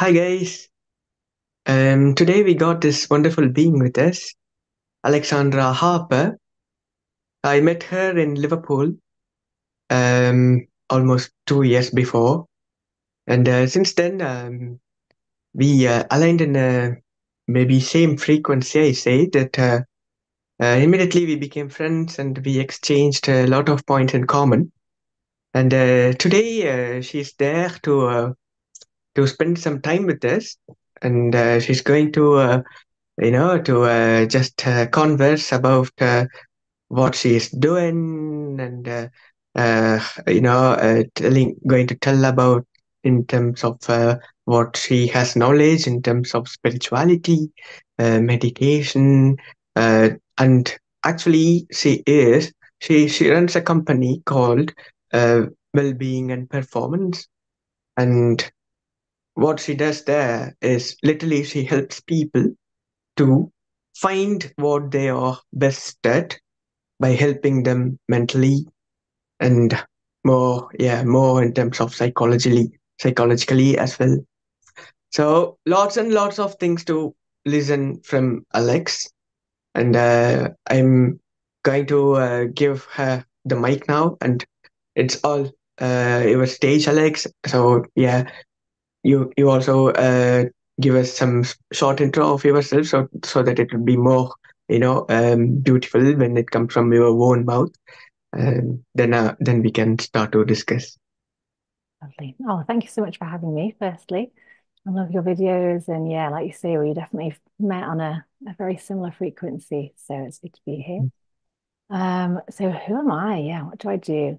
Hi guys. Today we got this wonderful being with us, Alexandra Harper. I met her in Liverpool almost 2 years before, and since then we aligned in a maybe same frequency. I say that immediately we became friends and we exchanged a lot of points in common. And today she's there to spend some time with us, and she's going to to just converse about what she is doing and going to tell about in terms of what she has knowledge in terms of spirituality, meditation, uh, and actually she runs a company called Well-being and Performance, and what she does there is literally she helps people to find what they are best at by helping them mentally and more in terms of psychologically as well. So lots and lots of things to listen from Alex, and I'm going to give her the mic now, and it's all your stage, Alex. So yeah, you also give us some short intro of yourself, so that it will be more beautiful when it comes from your own mouth. Then we can start to discuss. Lovely. Oh, thank you so much for having me, firstly. I love your videos. And yeah, like you say, we definitely met on a very similar frequency. So it's good to be here. So who am I? Yeah, what do I do?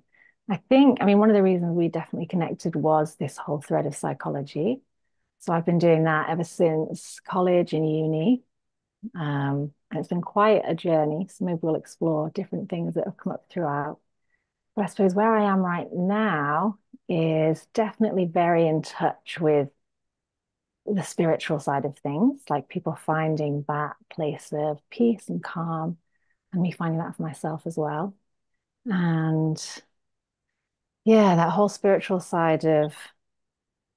I mean, one of the reasons we definitely connected was this whole thread of psychology. So I've been doing that ever since college and uni. And it's been quite a journey. So maybe we'll explore different things that have come up throughout. But I suppose where I am right now is definitely very in touch with the spiritual side of things, like people finding that place of peace and calm, and me finding that for myself as well. And yeah, that whole spiritual side of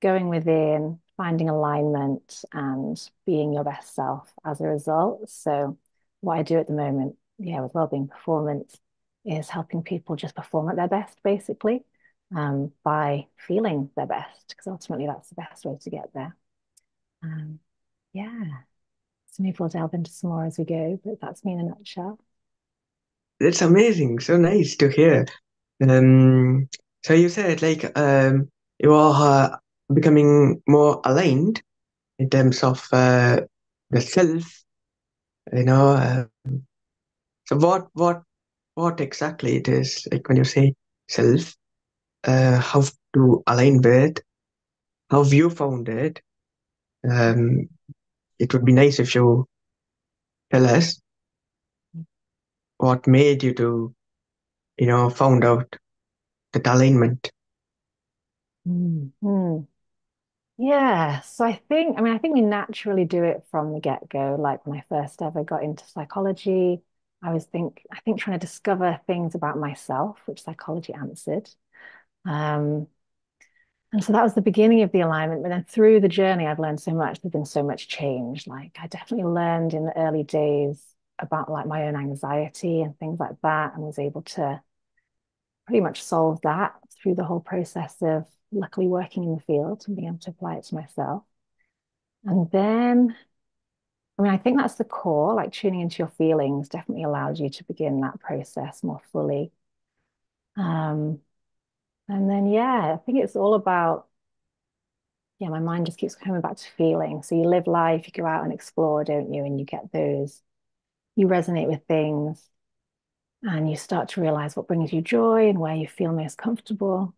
going within, finding alignment, and being your best self as a result. So, what I do at the moment, yeah, with wellbeing performance is helping people just perform at their best, basically, by feeling their best, because ultimately that's the best way to get there. Um, yeah. So maybe we'll delve into some more as we go, but that's me in a nutshell. That's amazing. So nice to hear. Um, so you said you are becoming more aligned in terms of the self. You know. So what exactly it is like when you say self? How to align with? How have you found it? Um, it would be nice if you tell us what made you to, found out that alignment. Mm. Yeah, so I think we naturally do it from the get-go. Like when I first ever got into psychology, I think trying to discover things about myself, which psychology answered. Um, and so that was the beginning of the alignment. But then through the journey, I've learned so much. There's been so much change. Like I definitely learned in the early days about like my own anxiety and things like that, and was able to pretty much solve that through the whole process of luckily working in the field and being able to apply it to myself. And then, I mean, I think that's the core, like tuning into your feelings definitely allows you to begin that process more fully. Um, and then, yeah, I think it's all about, yeah, my mind just keeps coming back to feeling. So you live life, you go out and explore, don't you? And you get those, you resonate with things and you start to realize what brings you joy and where you feel most comfortable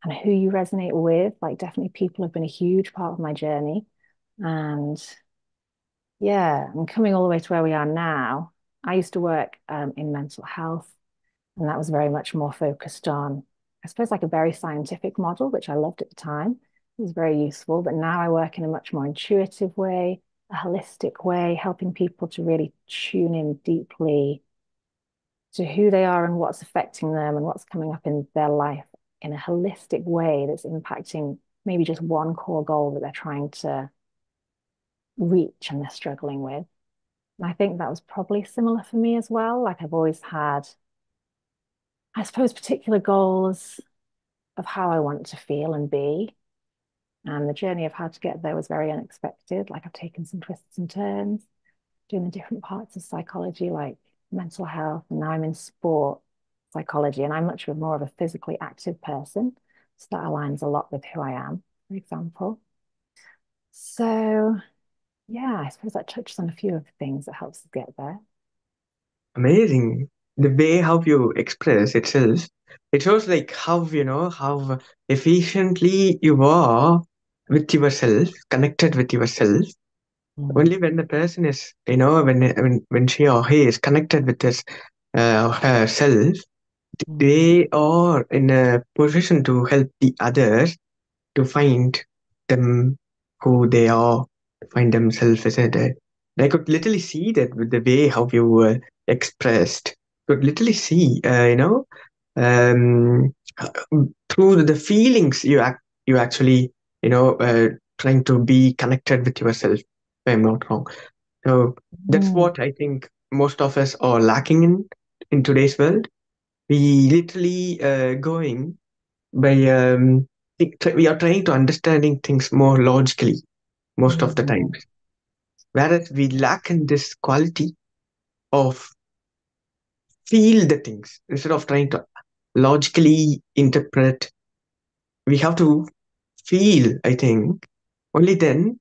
and who you resonate with. Like, definitely, people have been a huge part of my journey. And yeah, and coming all the way to where we are now, I used to work in mental health, and that was very much more focused on, I suppose, like a very scientific model, which I loved at the time. It was very useful. But now I work in a much more intuitive way, a holistic way, helping people to really tune in deeply to who they are and what's affecting them and what's coming up in their life in a holistic way that's impacting maybe just one core goal that they're trying to reach and they're struggling with. And I think that was probably similar for me as well. Like I've always had, I suppose, particular goals of how I want to feel and be. And the journey of how to get there was very unexpected. Like I've taken some twists and turns, doing the different parts of psychology, like mental health. And now I'm in sport psychology, and I'm much more of a physically active person. So that aligns a lot with who I am, for example. So yeah, I suppose that touches on a few of the things that helps us get there. Amazing. The way how you express itself, it shows like how, how efficiently you are with yourself, connected with yourself. Mm, Only when the person is, when she or he is connected with his herself, mm, they are in a position to help the others to find them who they are, find themselves, isn't it? I could literally see that with the way how you were expressed. Could literally see, um, through the feelings you actually, trying to be connected with yourself. If I'm not wrong. So that's mm, what I think most of us are lacking in today's world. We literally going by we are trying to understanding things more logically most of the mm, times, whereas we lack in this quality of feel the things instead of trying to logically interpret. We have to feel. I think only then,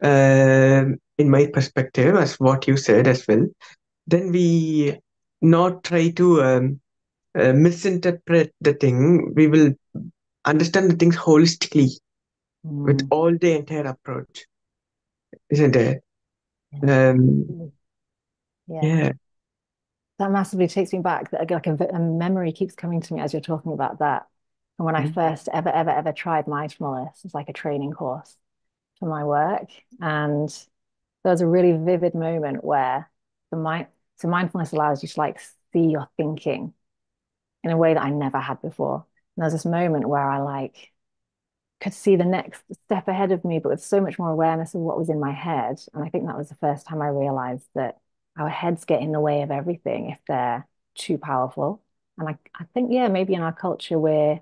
in my perspective, as what you said as well, then we not try to misinterpret the thing. We will understand the things holistically with mm. all the entire approach, isn't it? Yeah. Um, Yeah. yeah. That massively takes me back. Like a memory keeps coming to me as you're talking about that. And when I Mm. first ever tried mindfulness, it's like a training course for my work. And there was a really vivid moment where the mind, so mindfulness allows you to like see your thinking in a way that I never had before. And there was this moment where I like could see the next step ahead of me, but with so much more awareness of what was in my head. And I think that was the first time I realized that our heads get in the way of everything if they're too powerful. And I think, yeah, maybe in our culture, we're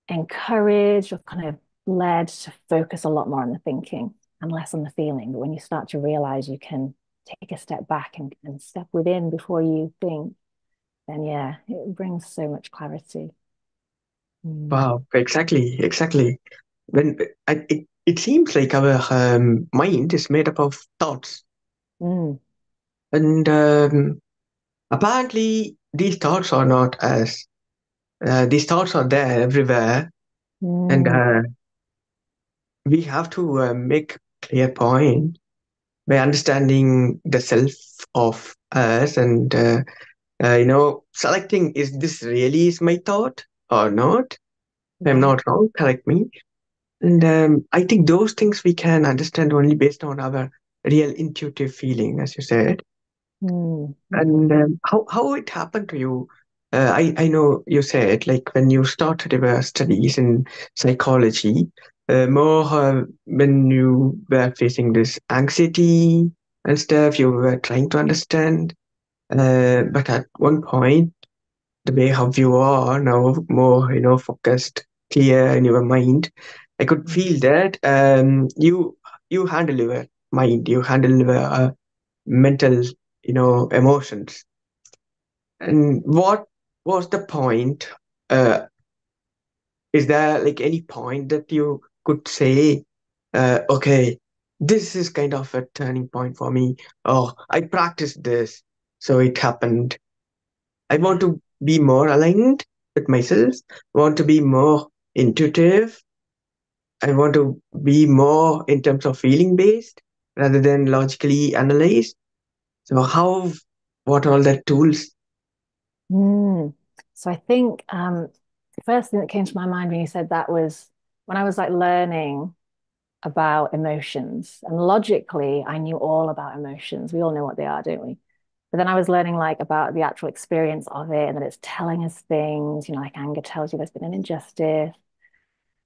encouraged or kind of led to focus a lot more on the thinking and less on the feeling. But when you start to realize you can take a step back and step within before you think, then yeah, it brings so much clarity. Mm. Wow, exactly, exactly. When it seems like our mind is made up of thoughts, Mm. and apparently these thoughts are not as these thoughts are there everywhere, and Mm. we have to make clear point by understanding the self of us and selecting is this really is my thought or not. If I'm Yeah. not wrong, correct me. And I think those things we can understand only based on our real intuitive feeling, as you said. Mm. And Mm. how it happened to you? I know you said like when you started your studies in psychology, more when you were facing this anxiety and stuff, you were trying to understand. But at one point, the way how you are now, more focused, clear in your mind, I could Mm. feel that you handle your mind, you handle your mental, emotions. And what was the point? Uh, is there like any point that you could say, okay, this is kind of a turning point for me. Oh, I practiced this, so it happened. I want Yeah. to be more aligned with myself, want to be more intuitive. I want to be more in terms of feeling based rather than logically analyzed. So what all the tools? Mm. So I think the first thing that came to my mind when you said that was when I was like learning about emotions. And logically, I knew all about emotions. We all know what they are, don't we? But then I was learning like about the actual experience of it and that it's telling us things, like anger tells you there's been an injustice.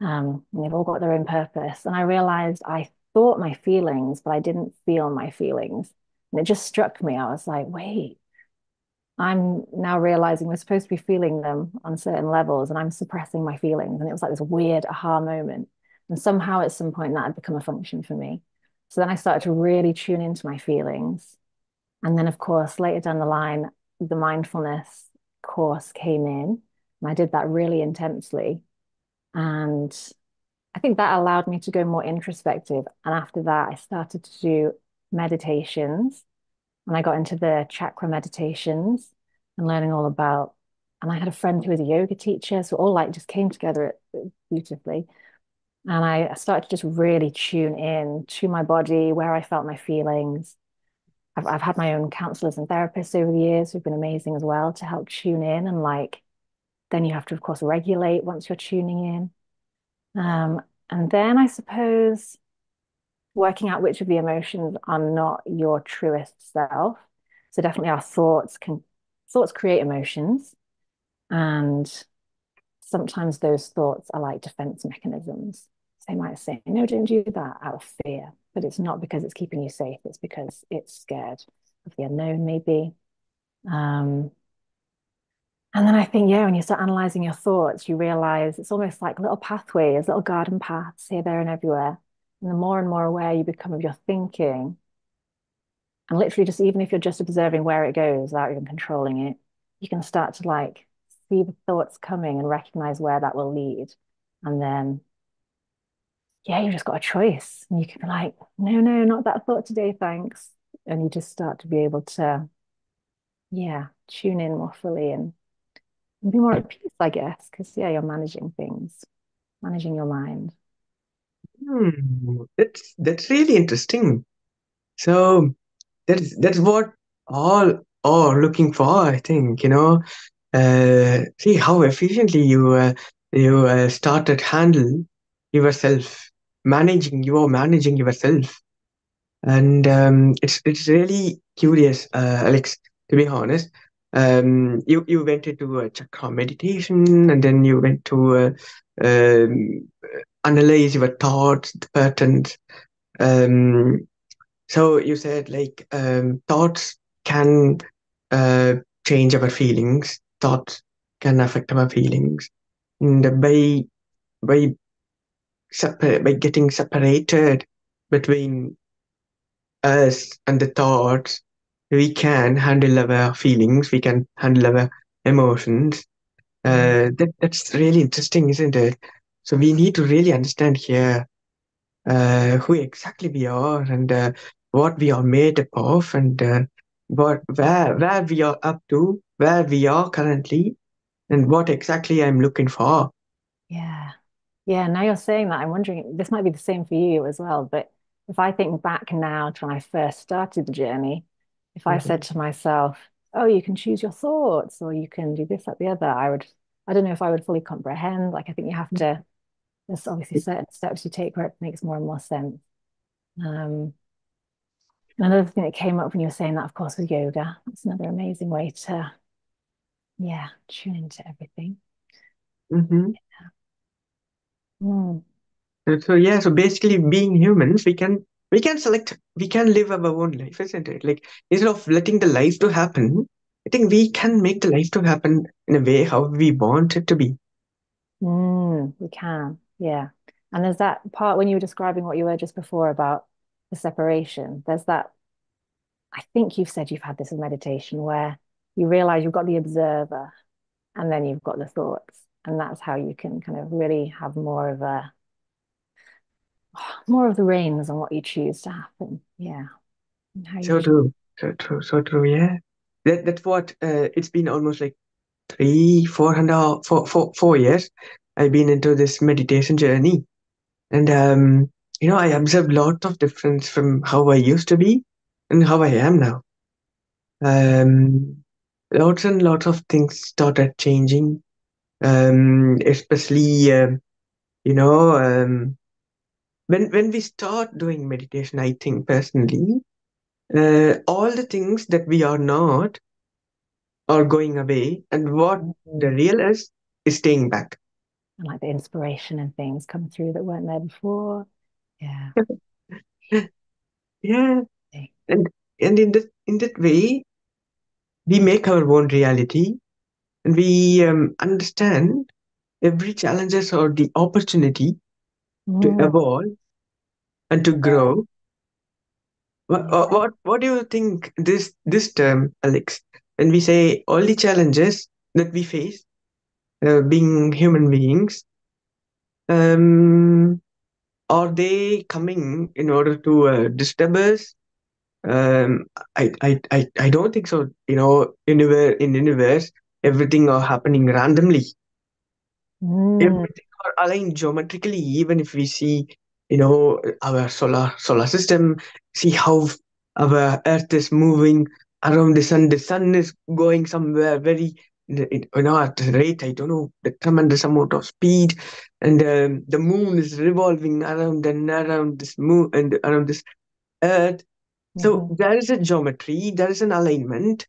And they've all got their own purpose. And I realized I thought my feelings, but I didn't feel my feelings. And it just struck me. I was like, wait, I'm now realizing we're supposed to be feeling them on certain levels, and I'm suppressing my feelings. And it was like this weird aha moment. And somehow at some point that had become a function for me. So then I started to really tune into my feelings. And then, of course, later down the line, the mindfulness course came in, and I did that really intensely. And I think that allowed me to go more introspective. And after that, I started to do meditations, and I got into the chakra meditations and learning all about. And I had a friend who was a yoga teacher, so all like just came together beautifully. And I started to just really tune in to my body, where I felt my feelings. I've had my own counselors and therapists over the years who've been amazing as well to help tune in. And like, then you have to, of course, regulate once you're tuning in. And then I suppose working out which of the emotions are not your truest self. So definitely our thoughts create emotions. And sometimes those thoughts are like defense mechanisms. So they might say, no, don't do that out of fear. But it's not because it's keeping you safe, it's because it's scared of the unknown, maybe. Um, and then I think, yeah, when you start analyzing your thoughts, you realize it's almost like little pathways, little garden paths here, there, and everywhere. And more aware you become of your thinking, and literally just even if you're just observing where it goes without even controlling it, you can start to like see the thoughts coming and recognize where that will lead. And then, yeah, you've just got a choice. And you can be like, no, no, not that thought today, thanks. And you just start to be able to, yeah, tune in more fully and be more at peace, I guess, because yeah, you're managing things, managing your mind. That's really interesting. So that's what all are looking for, I think, see how efficiently you started handle yourself, you are managing yourself. And it's really curious, Alex, to be honest. You went into a chakra meditation, and then you went to analyze your thoughts, the patterns. Um, so you said like thoughts can uh, change our feelings. Thoughts can affect our feelings, and by by getting separated between us and the thoughts, we can handle our feelings. We can handle our emotions. Mm. That's really interesting, isn't it? So we need to really understand here who exactly we are, and what we are made up of, and what where we are up to, where we are currently, and what exactly I'm looking for. Yeah. Yeah, now you're saying that, I'm wondering, this might be the same for you as well, but if I think back now to when I first started the journey, if I said Mhm. to myself, oh, you can choose your thoughts or you can do this, that, the other, I don't know if I would fully comprehend. Like, I think you have to, there's obviously certain steps you take where it makes more and more sense. Um, Another thing that came up when you were saying that, of course, was yoga. That's another amazing way to, yeah, tune into everything. Mhm. Mm, So yeah, so basically, being humans, we can live our own life, isn't it? Like instead of letting the life to happen, I think we can make the life to happen in a way how we want it to be. we can, yeah. And there's that part when you were describing what you were just before about the separation. There's that, I think you've said you've had this in meditation where you realize you've got the observer and then you've got the thoughts. And that's how you can kind of really have more of the reins on what you choose to happen. Yeah. And how you So choose. true, so true, so true. Yeah, that's what it's been almost like 4 years. I've been into this meditation journey, and I observed lot of difference from how I used to be and how I am now. Lots and lots of things started changing. Especially when we start doing meditation, I think personally, all the things that we are not are going away, and what the Mm, real is staying back. and like the inspiration and things come through that weren't there before. Yeah. Yeah, and in that way, we make our own reality, and we understand every challenges or the opportunity to Mm, evolve and to grow. What, yeah. what do you think this term, Alex? When we say all the challenges that we face, being human beings, um, are they coming in order to disturb us? Um, I don't think so. In universe, everything are happening randomly. Mm, Everything are aligned geometrically. Even if we see, our solar system, see how our Earth is moving around the sun. The sun is going somewhere very, at a rate, I don't know, the tremendous amount of speed, and the moon is revolving around and around this moon and around this Earth. So mhm, there is a geometry, there is an alignment,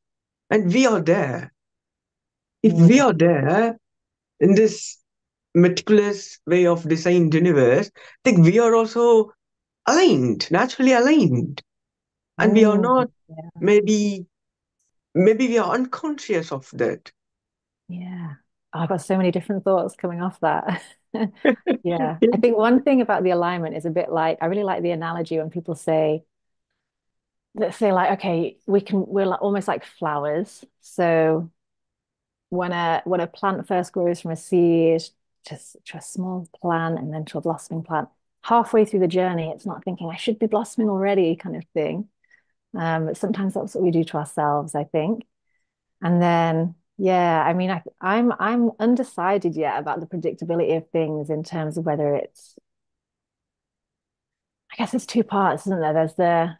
and we are there. If we mm, are there in this meticulous way of designed universe, I think we are also aligned, naturally aligned. And we are mm, not, yeah. maybe, maybe we are unconscious of that. Yeah. Oh, I've got so many different thoughts coming off that. Yeah. Yeah. I think one thing about the alignment is a bit like, I really like the analogy when people say, let's say like, okay, we're like, almost like flowers. So when a plant first grows from a seed to a small plant and then to a blossoming plant, halfway through the journey, it's not thinking I should be blossoming already kind of thing. But sometimes that's what we do to ourselves, I think. And then, yeah, I mean, I'm undecided yet about the predictability of things in terms of whether it's, I guess there's two parts, isn't there? There's the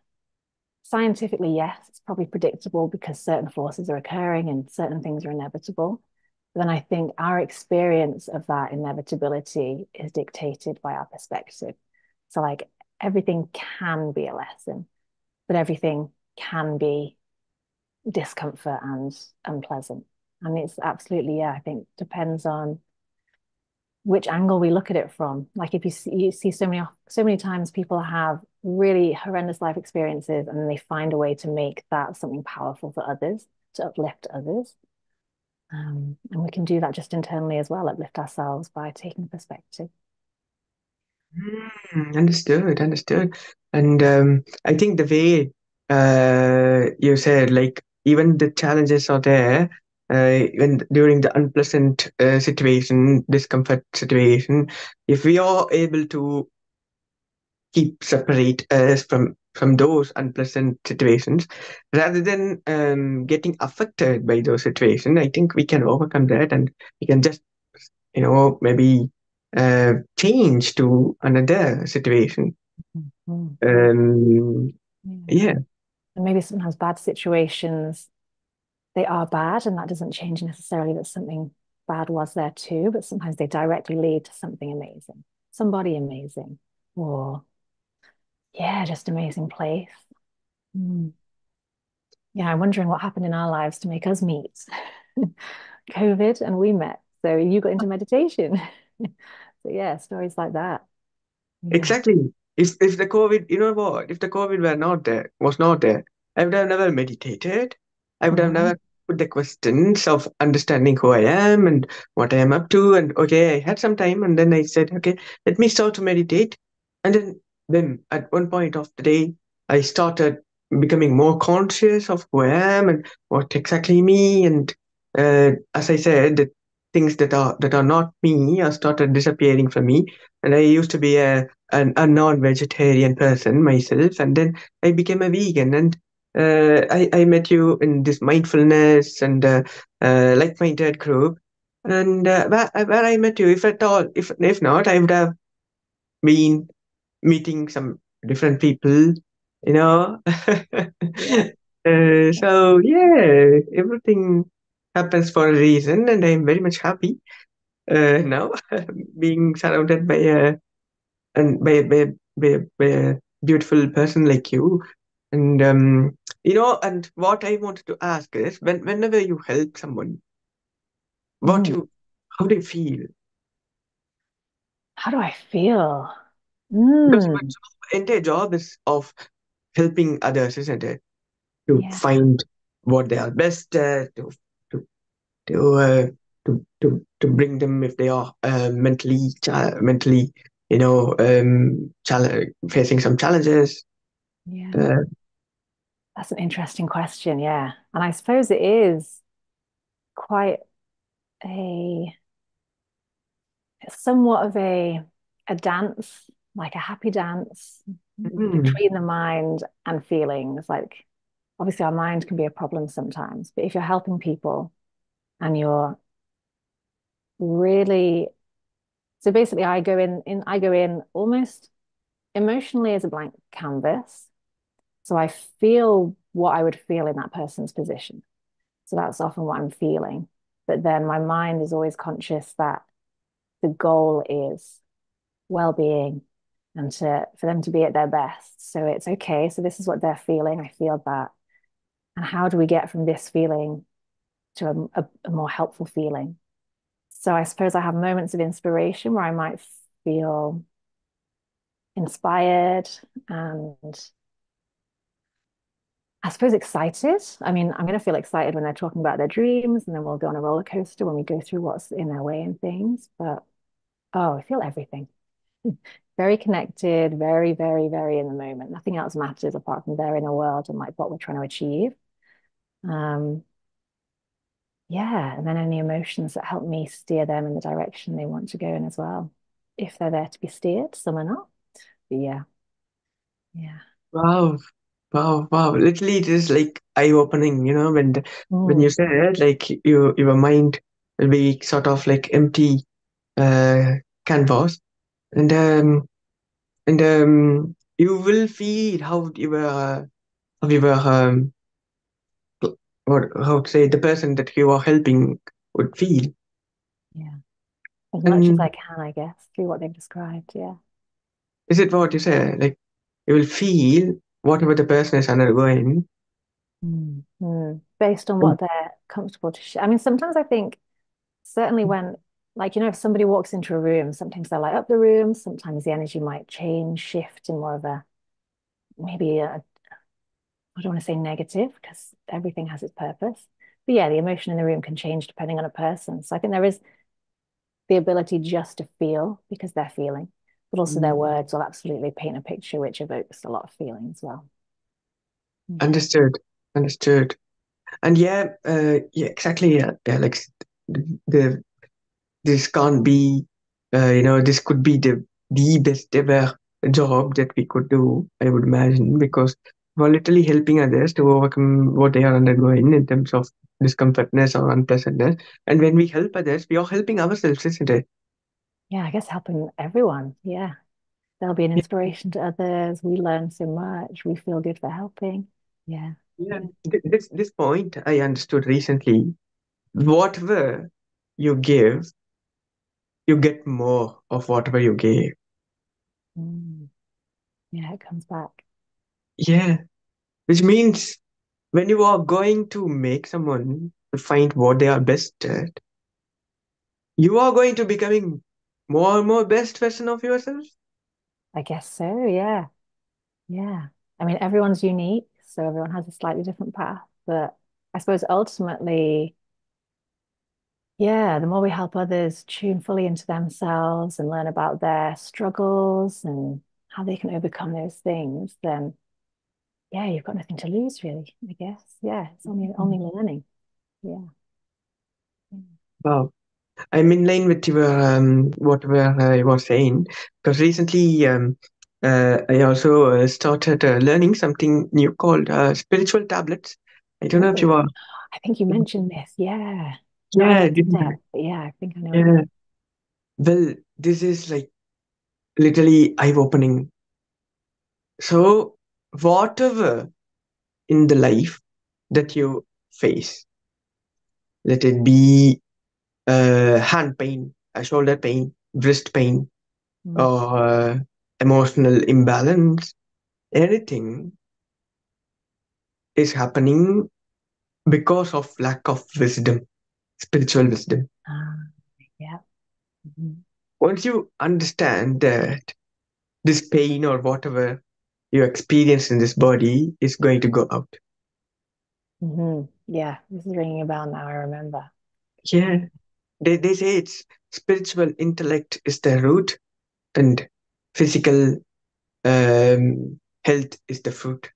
scientifically, yes, it's probably predictable because certain forces are occurring and certain things are inevitable. But then I think our experience of that inevitability is dictated by our perspective. So, like, everything can be a lesson, but everything can be discomfort and unpleasant. And it's absolutely, yeah, I think depends on which angle we look at it from. Like if you see so many times people have really horrendous life experiences and then they find a way to make that something powerful for others, to uplift others. And we can do that just internally as well, uplift ourselves by taking perspective. Understood, understood. And I think the way you said, like, even the challenges are there, when during the unpleasant situation, discomfort situation, if we are able to keep separate us from those unpleasant situations rather than getting affected by those situations, I think we can overcome that, and we can just maybe change to another situation. Mhm. um Yeah. yeah. And maybe sometimes bad situations, they are bad, and that doesn't change necessarily that something bad was there too, but sometimes they directly lead to something amazing, somebody amazing, or yeah, just amazing place. Mm. Yeah, I'm wondering what happened in our lives to make us meet. COVID and we met. So you got into meditation. So yeah, stories like that. Yeah. Exactly. If the COVID, you know what? If the COVID was not there, I would have never meditated. I would have Mhm. never put the questions of understanding who I am and what I am up to. And okay, I had some time, and then I said, okay, let me start to meditate. And then at one point of the day, I started becoming more conscious of who I am and what exactly me. And as I said, the things that are not me are started disappearing from me. And I used to be a non-vegetarian person myself, and then I became a vegan, and I met you in this mindfulness and like-minded group, and where I met you, if at all, if not, I would have been meeting some different people, you know. Yeah. So yeah, everything happens for a reason, and I'm very much happy now being surrounded by and by a beautiful person like you. And and what I wanted to ask is, whenever you help someone, what Mhm. you how do you feel? How do I feel? Because Mm, your entire job is of helping others, isn't it? To yeah, find what they are best at, to to uh, to bring them if they are mentally, facing some challenges. yeah. Uh, That's an interesting question. Yeah. And I suppose it is quite a somewhat of a dance, like a happy dance mm, between the mind and feelings. Like obviously our mind can be a problem sometimes, but if you're helping people and you're really so basically I go in almost emotionally as a blank canvas. So I feel what I would feel in that person's position. So that's often what I'm feeling. But then my mind is always conscious that the goal is well-being and to for them to be at their best. So it's okay. So this is what they're feeling. I feel that. And how do we get from this feeling to a more helpful feeling? So I suppose I have moments of inspiration where I might feel inspired and I suppose excited. I mean, I'm going to feel excited when they're talking about their dreams, and then we'll go on a roller coaster when we go through what's in their way and things. But oh, I feel everything. Very connected, very, very, very in the moment. Nothing else matters apart from their inner world and like what we're trying to achieve. Um, yeah, and then any emotions that help me steer them in the direction they want to go in as well. If they're there to be steered, some are not. But yeah, yeah. wow, wow! Literally, it is like eye-opening. When you Mm, said like your mind will be sort of like empty uh, canvas, and you will feel how you were what how to say the person that you are helping would feel. yeah. As much as I And can, I guess, through what they've described. Yeah. is it what you say? Like you will feel whatever the person is undergoing. Mm. Mm. Based on And what they're comfortable to share. I mean, sometimes I think, certainly when, like, if somebody walks into a room, sometimes they light up the room, sometimes the energy might change, shift in more of a, maybe a, I don't want to say negative because everything has its purpose. But yeah, the emotion in the room can change depending on a person. So I think there is the ability just to feel because they're feeling, but also their Mm, words will absolutely paint a picture which evokes a lot of feeling as well. Yeah. understood, understood. And yeah, exactly. Yeah, like the this can't be, this could be the best ever job that we could do, I would imagine, because we're literally helping others to overcome what they are undergoing in terms of discomfortness or unpleasantness. And when we help others, we are helping ourselves, isn't it? Yeah, I guess helping everyone. Yeah. They'll be an Yeah, inspiration to others. We learn so much. We feel good for helping. Yeah. yeah. Yeah. This point I understood recently. Whatever you give, you get more of whatever you gave. Mm. Yeah, it comes back. Yeah, which means when you are going to make someone to find what they are best at, you are going to becoming more and more best version of yourself. I guess so. Yeah. Yeah. I mean, everyone's unique, so everyone has a slightly different path. But I suppose ultimately, yeah, the more we help others tune fully into themselves and learn about their struggles and how they can overcome those things, then yeah, you've got nothing to lose, really, I guess. Yeah, it's only learning. Yeah. Wow. I'm in line with your whatever I was saying because recently I also started learning something new called spiritual tablets. I don't know if you Oh, are. I think you mentioned this. Yeah. Not in Yeah, this didn't I? depth, but yeah, I think I know what you Yeah. mean. Well, this is like literally eye-opening. So, whatever in the life that you face, let it be hand pain, shoulder pain, wrist pain, Mm. or emotional imbalance, anything is happening because of lack of wisdom, spiritual wisdom. Ah, yeah. Mhm. once you understand that this pain or whatever you experience in this body is going to go out. Yeah, this is ringing a bell now. I remember. Yeah, they say it's spiritual intellect is the root and physical health is the fruit.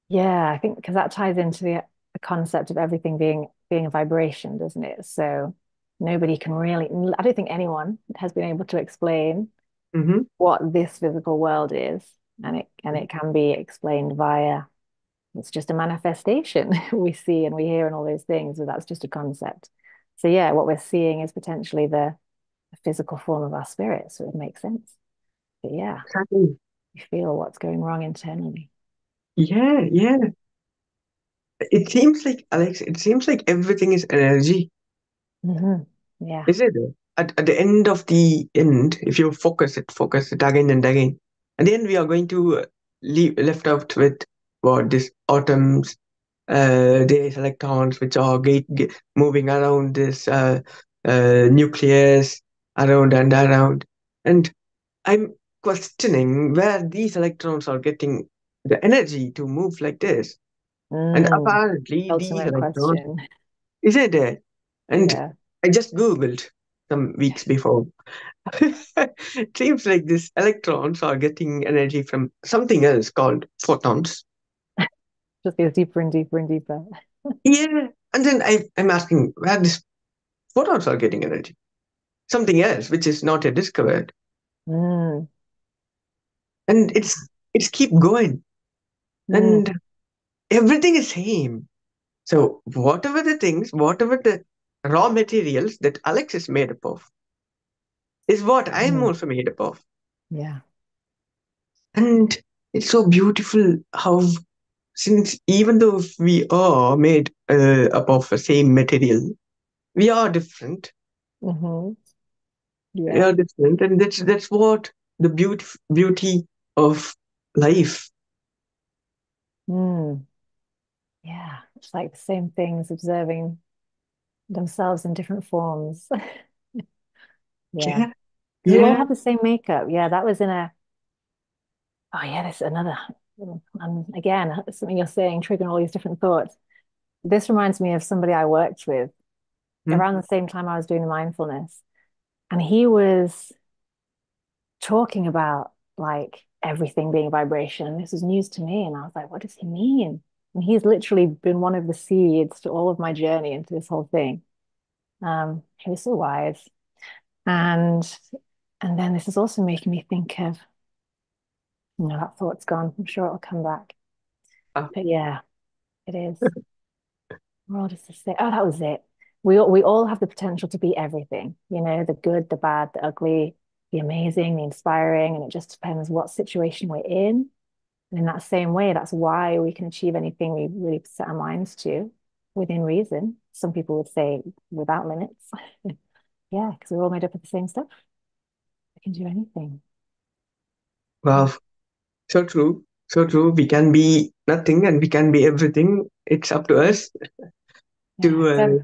Yeah, I think because that ties into the concept of everything being a vibration, doesn't it? So nobody can really, I don't think anyone has been able to explain Hmm. what this physical world is, and it can be explained via it's just a manifestation we see and we hear and all those things, but that's just a concept. So yeah, what we're seeing is potentially the physical form of our spirit, so it makes sense. But yeah, Exactly. you feel what's going wrong internally. Yeah, yeah. It seems like, Alex, it seems like everything is energy. Hmm. Yeah. Is it? At the end of the end, if you focus it again and again, at the end we are going to leave left out with what this atoms, these electrons which are moving around this nucleus, around and around, and I'm questioning where these electrons are getting the energy to move like this. And Mm. apparently, these Ultimate electrons, question. is it there? And Yeah. I just Googled some weeks before. It seems like these electrons are getting energy from something else called photons. Just goes deeper and deeper and deeper. Yeah. And then I'm asking where these photons are getting energy. Something else which is not yet discovered. Mm. And it's keep going. And Mm. everything is same. So whatever the things, whatever the raw materials that Alex is made up of is what I'm Mm. also made up of. Yeah. And it's so beautiful how, since even though we are made up of the same material, we are different. Hmm. We Yeah. are different, and that's what the beauty of life. Mm. Yeah. It's like the same things observing themselves in different forms. Yeah. Yeah, Because we all yeah. have the same makeup. Yeah, that was in a, oh yeah, this is another, again, something you're saying, triggering all these different thoughts. This reminds me of somebody I worked with Hmm. around the same time I was doing the mindfulness. And he was talking about like everything being vibration. And this was news to me. And I was like, what does he mean? And he's literally been one of the seeds to all of my journey into this whole thing. He was so wise. And and then this is also making me think of, that thought's gone. I'm sure it'll come back. Ah, But yeah, it is. What does this say? Oh, that was it. We all have the potential to be everything, the good, the bad, the ugly, the amazing, the inspiring, and it just depends what situation we're in. And in that same way, that's why we can achieve anything we really set our minds to within reason. Some people would say without limits. Yeah, because we're all made up of the same stuff. We can do anything. Yeah. wow, so true, so true. We can be nothing and we can be everything. It's up to us Yeah. to. 'Cause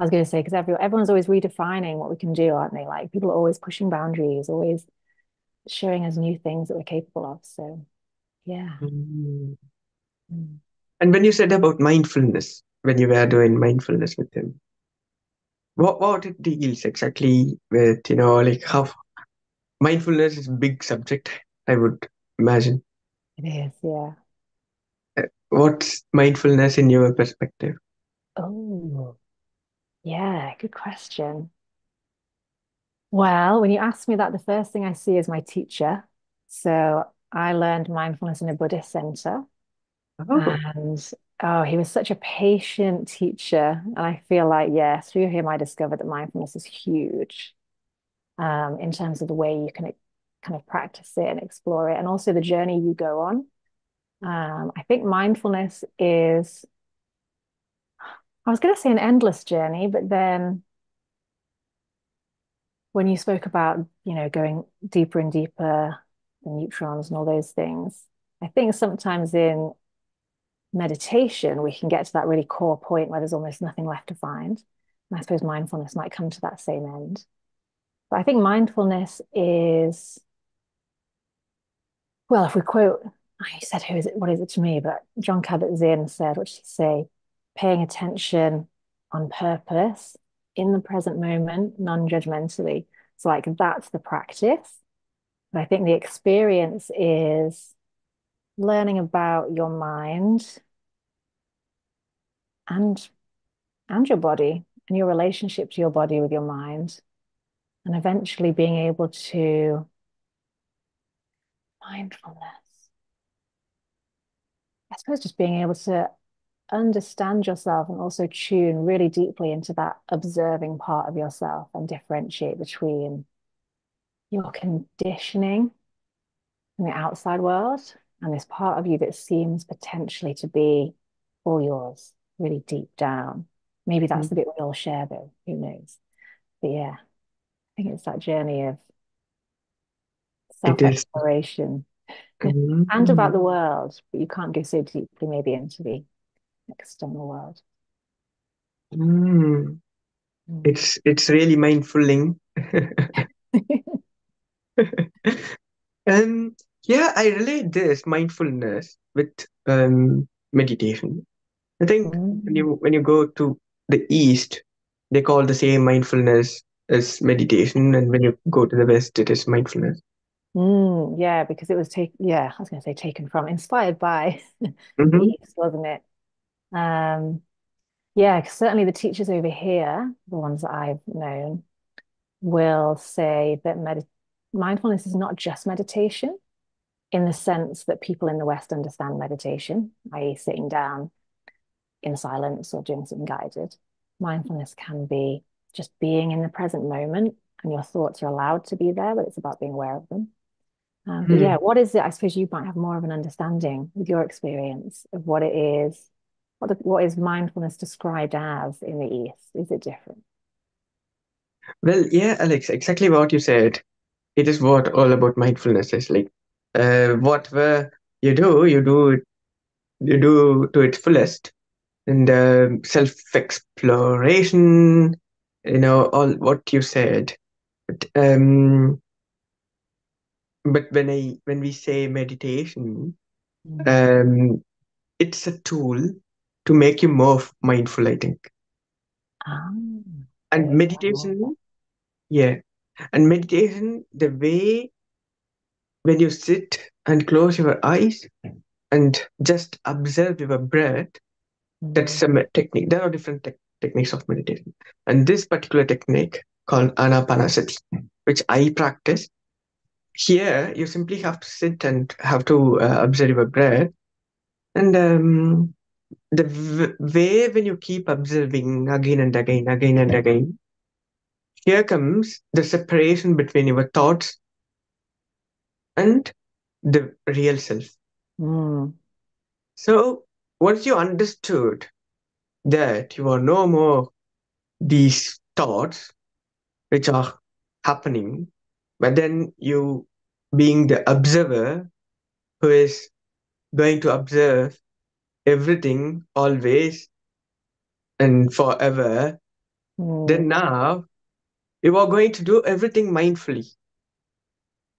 I was going to say, because everyone's always redefining what we can do, aren't they? Like people are always pushing boundaries, always showing us new things that we're capable of. So, yeah. Mm. Mm. And when you said about mindfulness, when you were doing mindfulness with him, what it deals exactly with, like how mindfulness is a big subject, I would imagine. It is. Yeah. What's mindfulness in your perspective? Oh, yeah. Good question. Well, when you ask me that, the first thing I see is my teacher. So I learned mindfulness in a Buddhist center. Oh, And oh, he was such a patient teacher. And I feel like, yeah, through him, I discovered that mindfulness is huge in terms of the way you can kind of practice it and explore it, and also the journey you go on. I think mindfulness is, I was going to say an endless journey, but then when you spoke about, going deeper and deeper, the neutrons and all those things, I think sometimes in meditation, we can get to that really core point where there's almost nothing left to find. And I suppose mindfulness might come to that same end. But I think mindfulness is, well, if we quote, I said, who is it? What is it to me? But John Kabat-Zinn said, what did he say? Paying attention on purpose in the present moment, non-judgmentally. It's like that's the practice. But I think the experience is learning about your mind and and your body and your relationship to your body with your mind, and eventually being able to mindfulness. I suppose just being able to understand yourself and also tune really deeply into that observing part of yourself and differentiate between your conditioning in the outside world and this part of you that seems potentially to be all yours, really deep down. Maybe that's Mm. the bit we all share, though. Who knows? But yeah, I think it's that journey of It is. self-exploration and about Mm, the world, but you can't go so deeply maybe into the external world. mm. Mm. It's really mindfulling. Um, yeah, I relate this mindfulness with meditation. I think Mm. when you go to the East, they call the same mindfulness as meditation, and when you go to the West, it is mindfulness. Yeah, because it was yeah, I was going to say taken from, inspired by the Mm-hmm. East, wasn't it? Um, yeah, 'cause certainly the teachers over here, the ones that I've known, will say that mindfulness is not just meditation in the sense that people in the West understand meditation, i.e., sitting down in silence or doing something guided. Mindfulness can be just being in the present moment, and your thoughts are allowed to be there, but it's about being aware of them. But yeah, what is it? I suppose you might have more of an understanding with your experience of what it is. What is mindfulness described as in the East? Is it different? Well, yeah, Alex, exactly what you said. It is what all about mindfulness is like. Whatever you do to its fullest, and self-exploration. All what you said. But, when we say meditation, Mm. um, it's a tool to make you more mindful, I think. Ah, And okay. I love that. meditation, yeah, and meditation, the way when you sit and close your eyes and just observe your breath, that's Mm. a technique. There are different techniques of meditation, and this particular technique called anapanasati, which I practice. Here, you simply have to sit and have to observe your breath, and the way when you keep observing again and again, again and again, here comes the separation between your thoughts and the real self. Mm. So once you understood that you are no more these thoughts which are happening, but then you being the observer who is going to observe everything always and forever, Mm. then now you are going to do everything mindfully.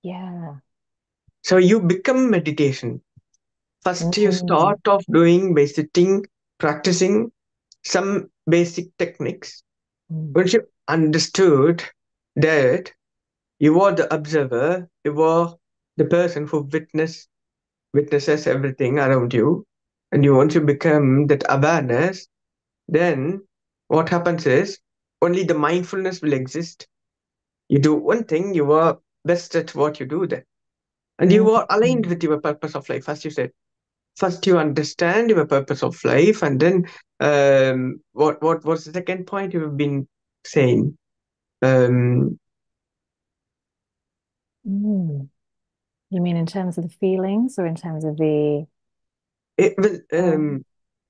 Yeah. So you become meditation. First, you Mm. start off doing by sitting, practicing some basic techniques. Mm. Once you understood that you are the observer, you are the person who witnesses everything around you, and you once you become that awareness, then what happens is only the mindfulness will exist. You do one thing, you are best at what you do then. And you are aligned Mm. with your purpose of life, as you said. First, you understand your purpose of life, and then what was the second point you've been saying? Um, Mm. You mean in terms of the feelings or in terms of the well, um,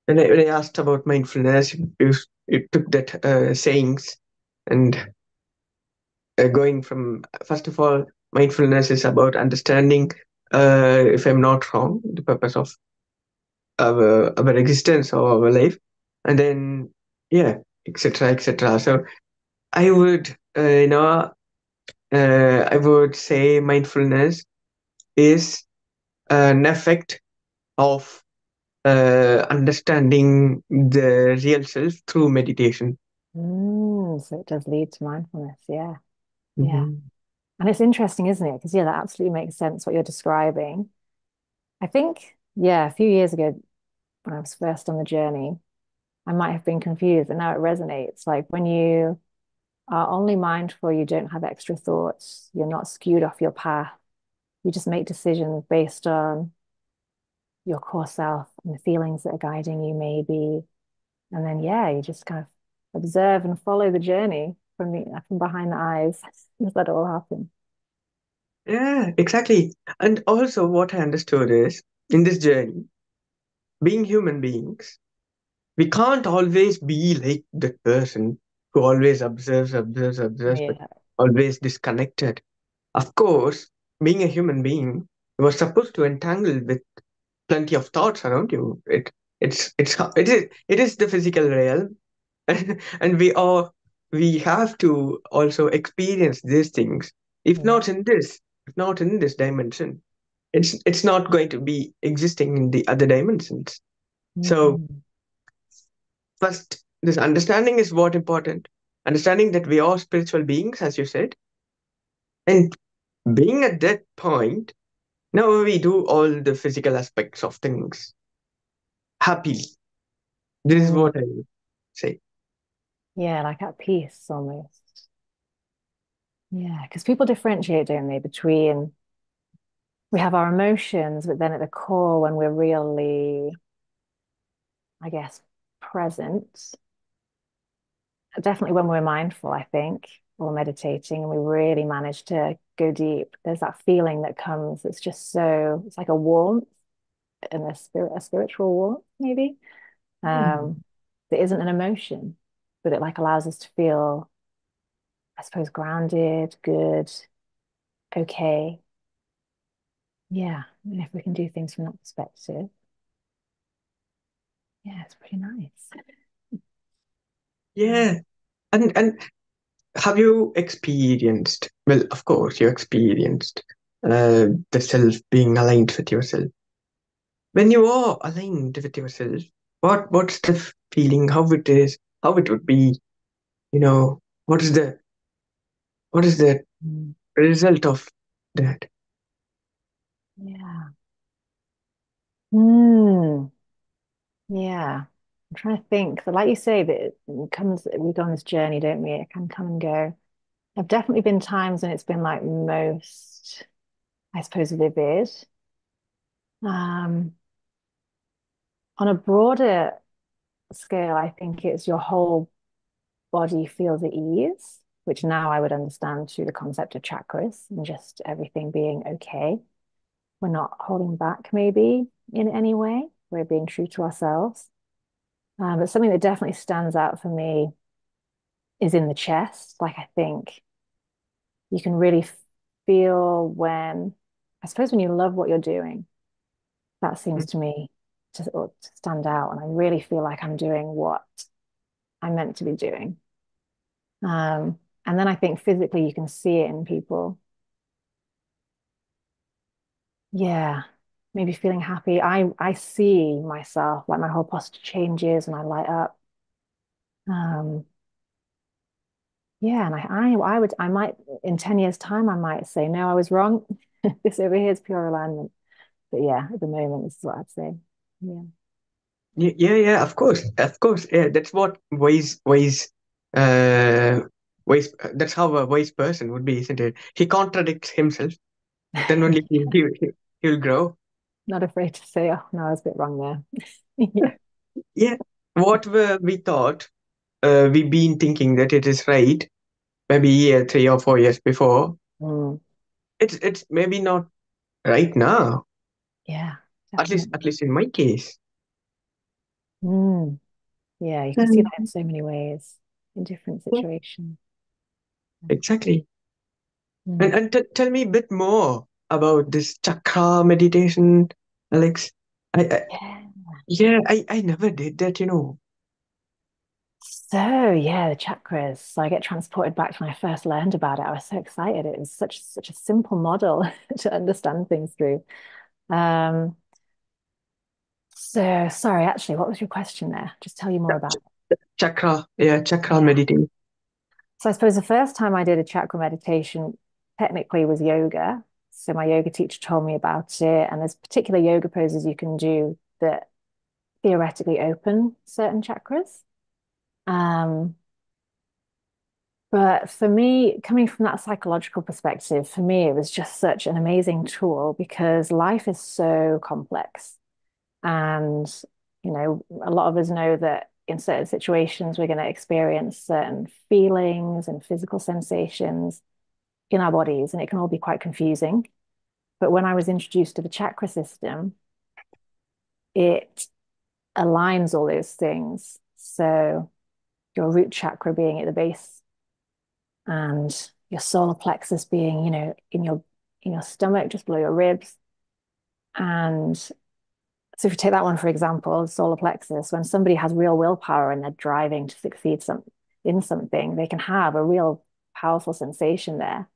when I asked about mindfulness, you took that sayings and going from first of all, mindfulness is about understanding, if I'm not wrong, the purpose of our existence or our life, and then yeah, etc., etc. So I would, I would say mindfulness is an effect of understanding the real self through meditation. So it does lead to mindfulness. Yeah. Yeah. Mhm. And it's interesting, isn't it? Because, yeah, that absolutely makes sense what you're describing. I think, yeah, a few years ago when I was first on the journey, I might have been confused, and now it resonates. Like when you are only mindful, you don't have extra thoughts, you're not skewed off your path, you just make decisions based on your core self and the feelings that are guiding you, maybe. And then, yeah, you just kind of observe and follow the journey from behind the eyes. Just let it all happen. Yeah, exactly. And also, what I understood is in this journey, being human beings, we can't always be like that person who always observes, but Yeah. always disconnected. Of course, being a human being, you are supposed to entangle with plenty of thoughts around you. It is the physical realm, and we have to also experience these things. If Yeah. not in this, if not in this dimension, it's not going to be existing in the other dimensions. So Mhm. first, this understanding is what important. Understanding that we are spiritual beings, as you said, and being at that point, now we do all the physical aspects of things happily. This is Mm. what I would say. Yeah, like at peace almost. Yeah, because people differentiate, don't they, between we have our emotions, but then at the core, when we're really, I guess, present, definitely when we're mindful, I think, or meditating, and we really manage to go deep, there's that feeling that comes that's just so, it's like a warmth and a spiritual warmth, maybe, Hmm. um, that isn't an emotion, but it like allows us to feel, I suppose, grounded, good, okay. Yeah. And if we can do things from that perspective, yeah, it's pretty nice. Yeah. Yeah, and have you experienced? Well, of course, you experienced the self being aligned with yourself. When you are aligned with yourself, what's the feeling? How it is? How it would be? You know, what is the Mm. result of that? Yeah. Mm. Yeah. I'm trying to think. So like you say, that it comes, we go on this journey, don't we? It can come and go. There've definitely been times when it's been like most, I suppose, vivid. Um, on a broader scale, I think it's your whole body feels at ease, which now I would understand through the concept of chakras and just everything being okay. We're not holding back, maybe in any way. We're being true to ourselves. But something that definitely stands out for me is in the chest. Like, I think you can really feel when, I suppose, when you love what you're doing, that seems to me to stand out. And I really feel like I'm doing what I'm meant to be doing. And then I think physically you can see it in people. Yeah, maybe feeling happy. I see myself, like my whole posture changes and I light up. Um, yeah, and I might in 10 years' time, I might say, no, I was wrong. This over here is pure alignment. But yeah, at the moment, this is what I'd say. Yeah. Yeah, yeah, of course, of course. Yeah, that's what uh, wise. That's how a wise person would be, isn't it? He contradicts himself, then only he'll grow. Not afraid to say, oh, no, I was a bit wrong there. Yeah. Yeah, what were we thought, we been thinking that it is right, maybe 3 or 4 years before. Mm, It's maybe not right now. yeah, At least definitely. in my case. Mm, yeah, you can see that in Mm. so many ways in different Yeah, situations. exactly. And Mm. tell me a bit more about this chakra meditation, Alex. I Yeah. yeah, I never did that. So yeah, the chakras. So I get transported back to when I first learned about it. I was so excited. It was such a simple model to understand things through. Um, so sorry, actually, what was your question there? Just tell you more about. Chakra, yeah, chakra Yeah. meditation. So I suppose the first time I did a chakra meditation technically was yoga. So my yoga teacher told me about it, and there's particular yoga poses you can do that theoretically open certain chakras. Um, But for me, coming from that psychological perspective, for me, it was just such an amazing tool because life is so complex. And, a lot of us know that in certain situations, we're going to experience certain feelings and physical sensations in our bodies, and it can all be quite confusing. But when I was introduced to the chakra system, it aligns all those things. So, your root chakra being at the base and your solar plexus being, in your stomach, just below your ribs. And so if you take that one, for example, solar plexus, when somebody has real willpower and they're driving to succeed in something, they can have a real powerful sensation there.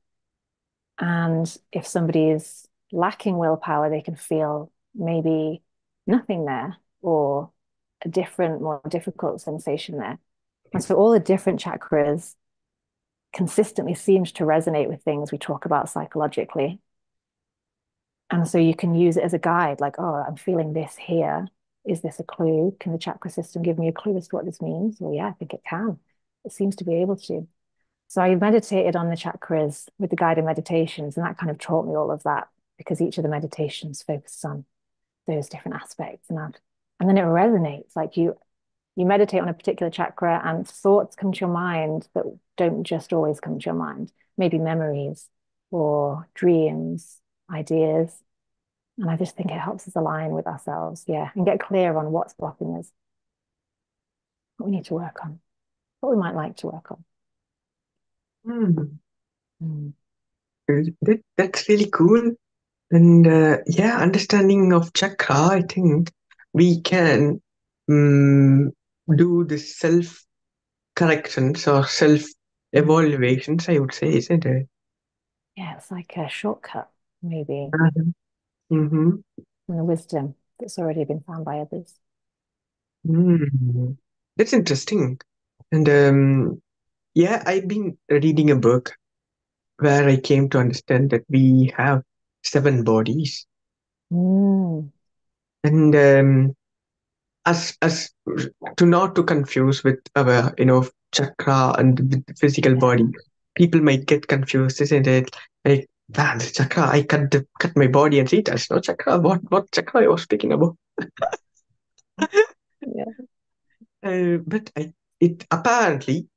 And if somebody is lacking willpower, they can feel maybe nothing there or a different, more difficult sensation there. And so all the different chakras consistently seems to resonate with things we talk about psychologically. And so you can use it as a guide, like, oh, I'm feeling this here. Is this a clue? Can the chakra system give me a clue as to what this means? Well, yeah, I think it can. It seems to be able to. So I meditated on the chakras with the guided meditations, and that kind of taught me all of that because each of the meditations focuses on those different aspects. And then it resonates. Like you meditate on a particular chakra and thoughts come to your mind that don't just always come to your mind, maybe memories or dreams, ideas. And I just think it helps us align with ourselves, yeah, and get clear on what's blocking us, what we need to work on, what we might like to work on. Hmm. Mm. That's really cool. And yeah, understanding of chakra, I think we can um, do this self corrections or self Mm. evaluations, I would say, isn't it? Yeah, it's like a shortcut, maybe, Mm-hmm. from the wisdom that's already been found by others. Mm. That's interesting. And yeah, I've been reading a book where I came to understand that we have seven bodies. Mm. And as to not to confuse with our chakra and with the physical Yeah, body, people might get confused, isn't it? Like, man, the chakra, I cut my body and see that's no chakra. What chakra I was speaking about? yeah. But it apparently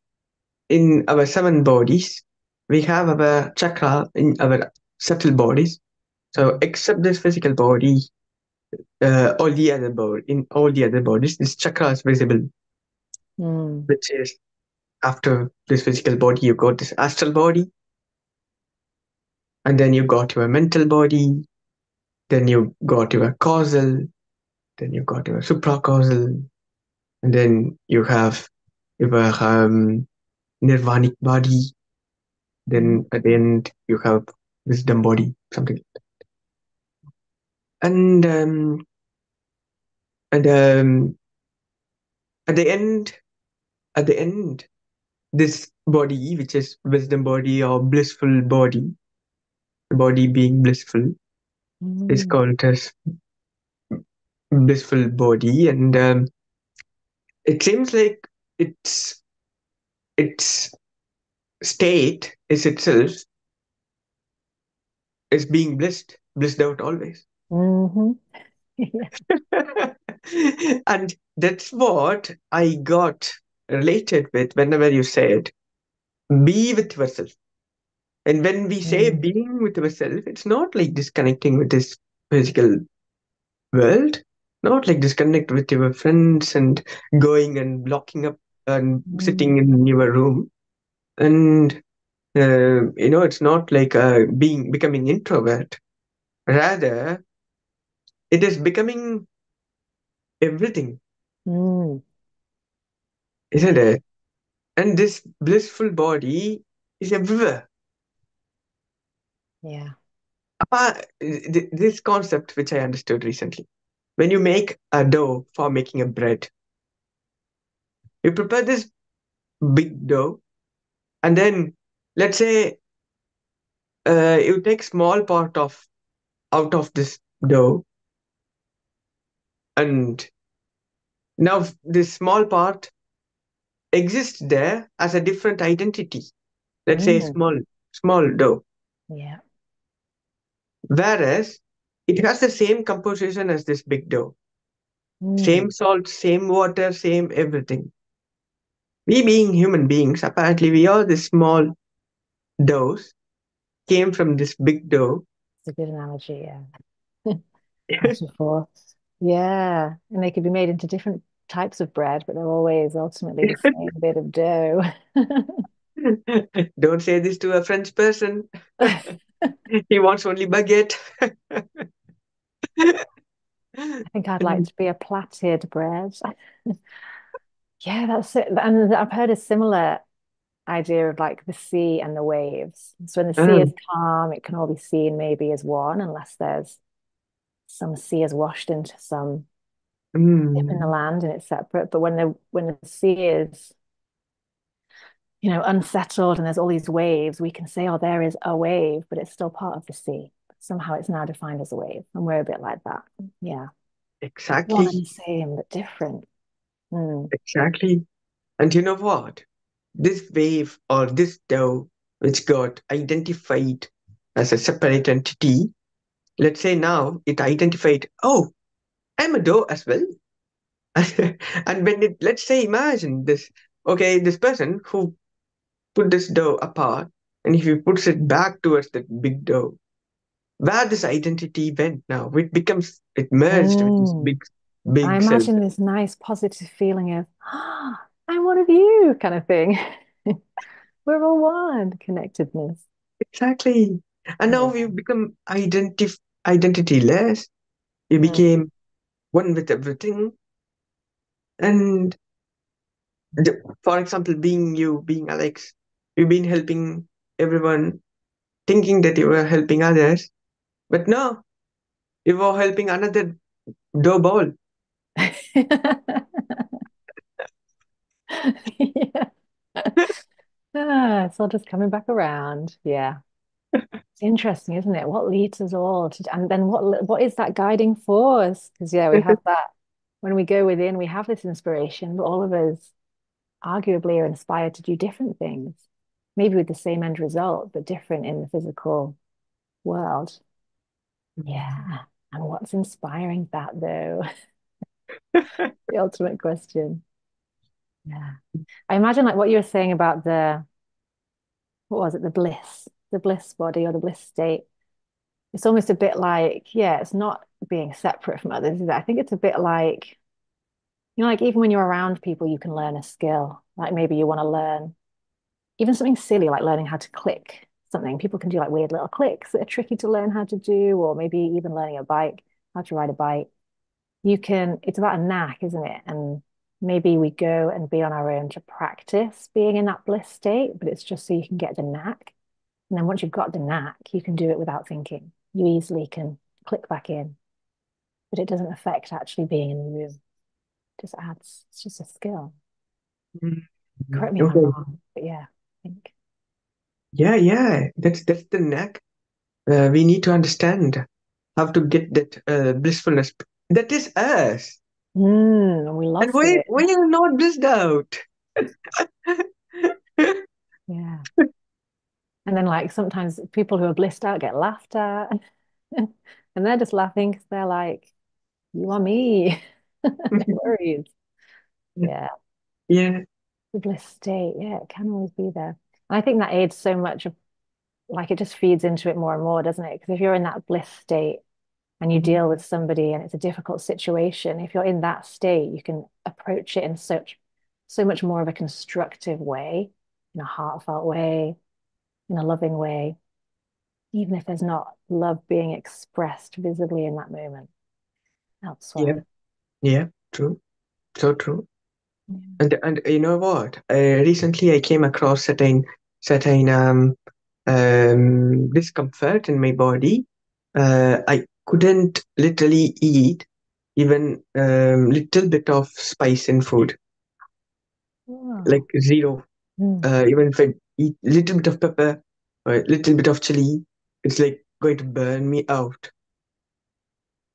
in our seven bodies we have our chakra in our subtle bodies. So Mm. except this physical body, all the other body in all the other bodies, this chakra is visible, Mm. which is after this physical body, you got this astral body, and then you got your mental body, then you got your causal, then you got your supracausal, and then you have your nirvanic body. Mm. Then at the end, you have wisdom body, something. And and at the end, at the end, this body, which is wisdom body or blissful body, the body being blissful, is Mm. called as blissful body, and it seems like its state is itself is being blissed out always. Mm-hmm. Yeah. And that's what I got related with whenever you said be with yourself. And when we say Mm. being with yourself, it's not like disconnecting with this physical world, not like disconnect with your friends and going and blocking up and Mm. sitting in your room. And it's not like being becoming introvert. Rather, it is becoming everything. Mm. isn't it? And this blissful body is everywhere. Yeah. This concept, which I understood recently, when you make a dough for making a bread, you prepare this big dough, and then let's say you take small part of out of this dough, and now this small part exists there as a different identity. Let's say Mm, small dough, yeah. whereas it has the same composition as this big dough, Mm, same salt, same water, same everything. We being human beings, apparently we are the small doughs came from this big dough. it's a good analogy, yeah. Metaphor. Yeah. And they could be made into different types of bread, but they're always ultimately the same bit of dough. Don't say this to a French person. He wants only baguette. I think I'd like to be a plaited bread. Yeah, that's it. And I've heard a similar idea of like the sea and the waves. So when the sea is Um, calm, it can all be seen maybe as one, unless there's some sea is washed into some dip in the mm, land and it's separate. But when the sea is, unsettled and there's all these waves, we can say, oh, there is a wave, but it's still part of the sea. But somehow it's now defined as a wave. And we're a bit like that. Yeah. One and exactly, the same, but different. Mm. exactly. And you know what? This wave or this dough, which got identified as a separate entity, let's say now it identified, oh, I'm a dough as well. And when it, let's say, imagine this, okay, this person who put this dough apart, and if he puts it back towards that big dough, where this identity went now, it merged with this Mm. And I big self. imagine this nice positive feeling of, ah, I'm one of you kind of thing. We're all one connectedness. Exactly. And now Yeah. you become identityless. You Mm. became one with everything. And for example, being you, being Alex, you've been helping everyone, thinking that you were helping others, but no, you were helping another dough ball. Yeah. Ah, it's all just coming back around. Yeah. It's interesting, isn't it? What leads us all to, and then what is that guiding force? Because yeah, we have that when we go within, we have this inspiration, but all of us arguably are inspired to do different things, maybe with the same end result, but different in the physical world. Yeah. And what's inspiring that though? The ultimate question. Yeah. I imagine like what you were saying about what was it, the bliss body or the bliss state. It's almost a bit like, yeah, it's not being separate from others, is it? I think it's a bit like, like even when you're around people, you can learn a skill. Like maybe you want to learn even something silly like learning how to click something. People can do like weird little clicks that are tricky to learn how to do, or maybe even learning a bike, how to ride a bike. It's about a knack, isn't it? And maybe we go and be on our own to practice being in that bliss state, but it's just so you can get the knack. And then once you've got the knack, you can do it without thinking. You easily can click back in, but it doesn't affect actually being in the room. It just adds, it's just a skill. Mhm. Correct me if I'm Okay. wrong, but yeah, I think. Yeah, yeah. That's the knack. We need to understand how to get that blissfulness. That is us. We And lost why it. are you not blissed out? Yeah. And then like sometimes people who are blissed out get laughed at. And they're just laughing because they're like, you are me. No worries. Yeah. Yeah. The bliss state. Yeah, it can always be there. And I think that aids so much of like it just feeds into it more and more, doesn't it? Because if you're in that bliss state and you Mhm. deal with somebody and it's a difficult situation, if you're in that state, you can approach it in so much more of a constructive way, in a heartfelt way, in a loving way, even if there's not love being expressed visibly in that moment Yeah. elsewhere. Yeah. True. So true. Yeah. And you know what? Recently I came across certain discomfort in my body. I couldn't literally eat even little bit of spice in food, like Oh. zero. Mm. Even if I eat little bit of pepper or little bit of chili, it's like going to burn me out.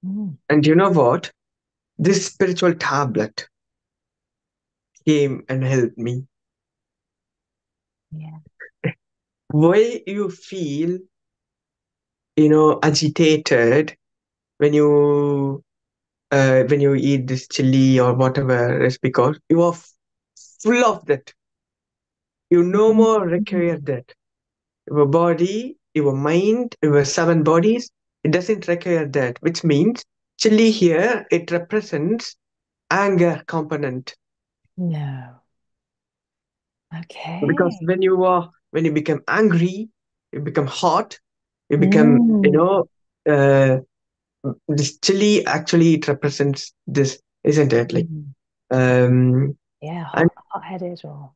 Mm. And you know what? This spiritual tablet came and helped me. Yeah. Why you feel, agitated when you eat this chili or whatever is because you are full of that. You no more require Mm. that. Your body, your mind, your seven bodies, it doesn't require that, which means chili here, it represents anger component. No. Because Okay. when you become angry, you become hot, you become, Mm. uh, this chili actually it represents this, isn't it? Like, Mm. um, Yeah, and hot-headed or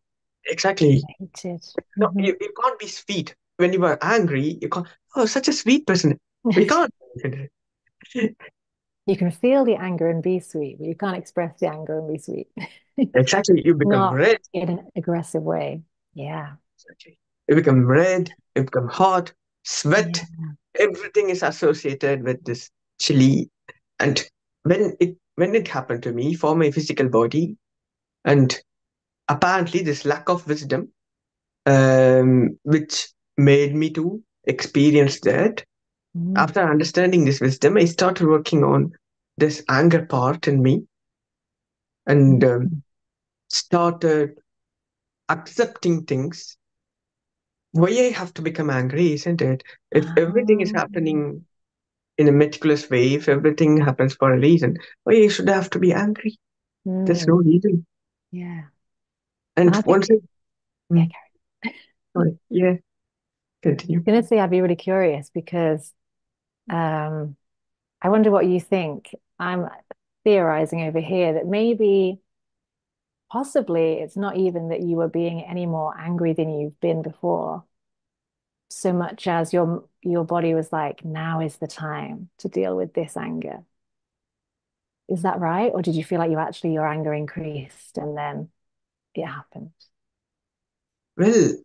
exactly, heated. no, Hmm. you can't be sweet when you are angry. You can't. Oh, such a sweet person. We can't. You can feel the anger and be sweet, but you can't express the anger and be sweet. Exactly, you become Not red. in an aggressive way. Yeah. Exactly. You become red. You become hot. Yeah. Sweat. Everything is associated with this chili. And when it happened to me for my physical body, and apparently this lack of wisdom, which made me to experience that. Mm. After understanding this wisdom, I started working on this anger part in me and Mm. started accepting things. Why I have to become angry, isn't it? If everything is Um, happening in a meticulous way, if everything happens for a reason, why I should have to be angry? There's no mm. reason. Yeah. And And I think, once I, yeah, mm, sorry, yeah, continue. gonna say I'd be really curious because um, I wonder what you think. I'm theorizing over here that maybe, possibly, it's not even that you were being any more angry than you've been before, so much as your body was like, now is the time to deal with this anger. Is that right? Or did you feel like your anger increased and then it happened? Well,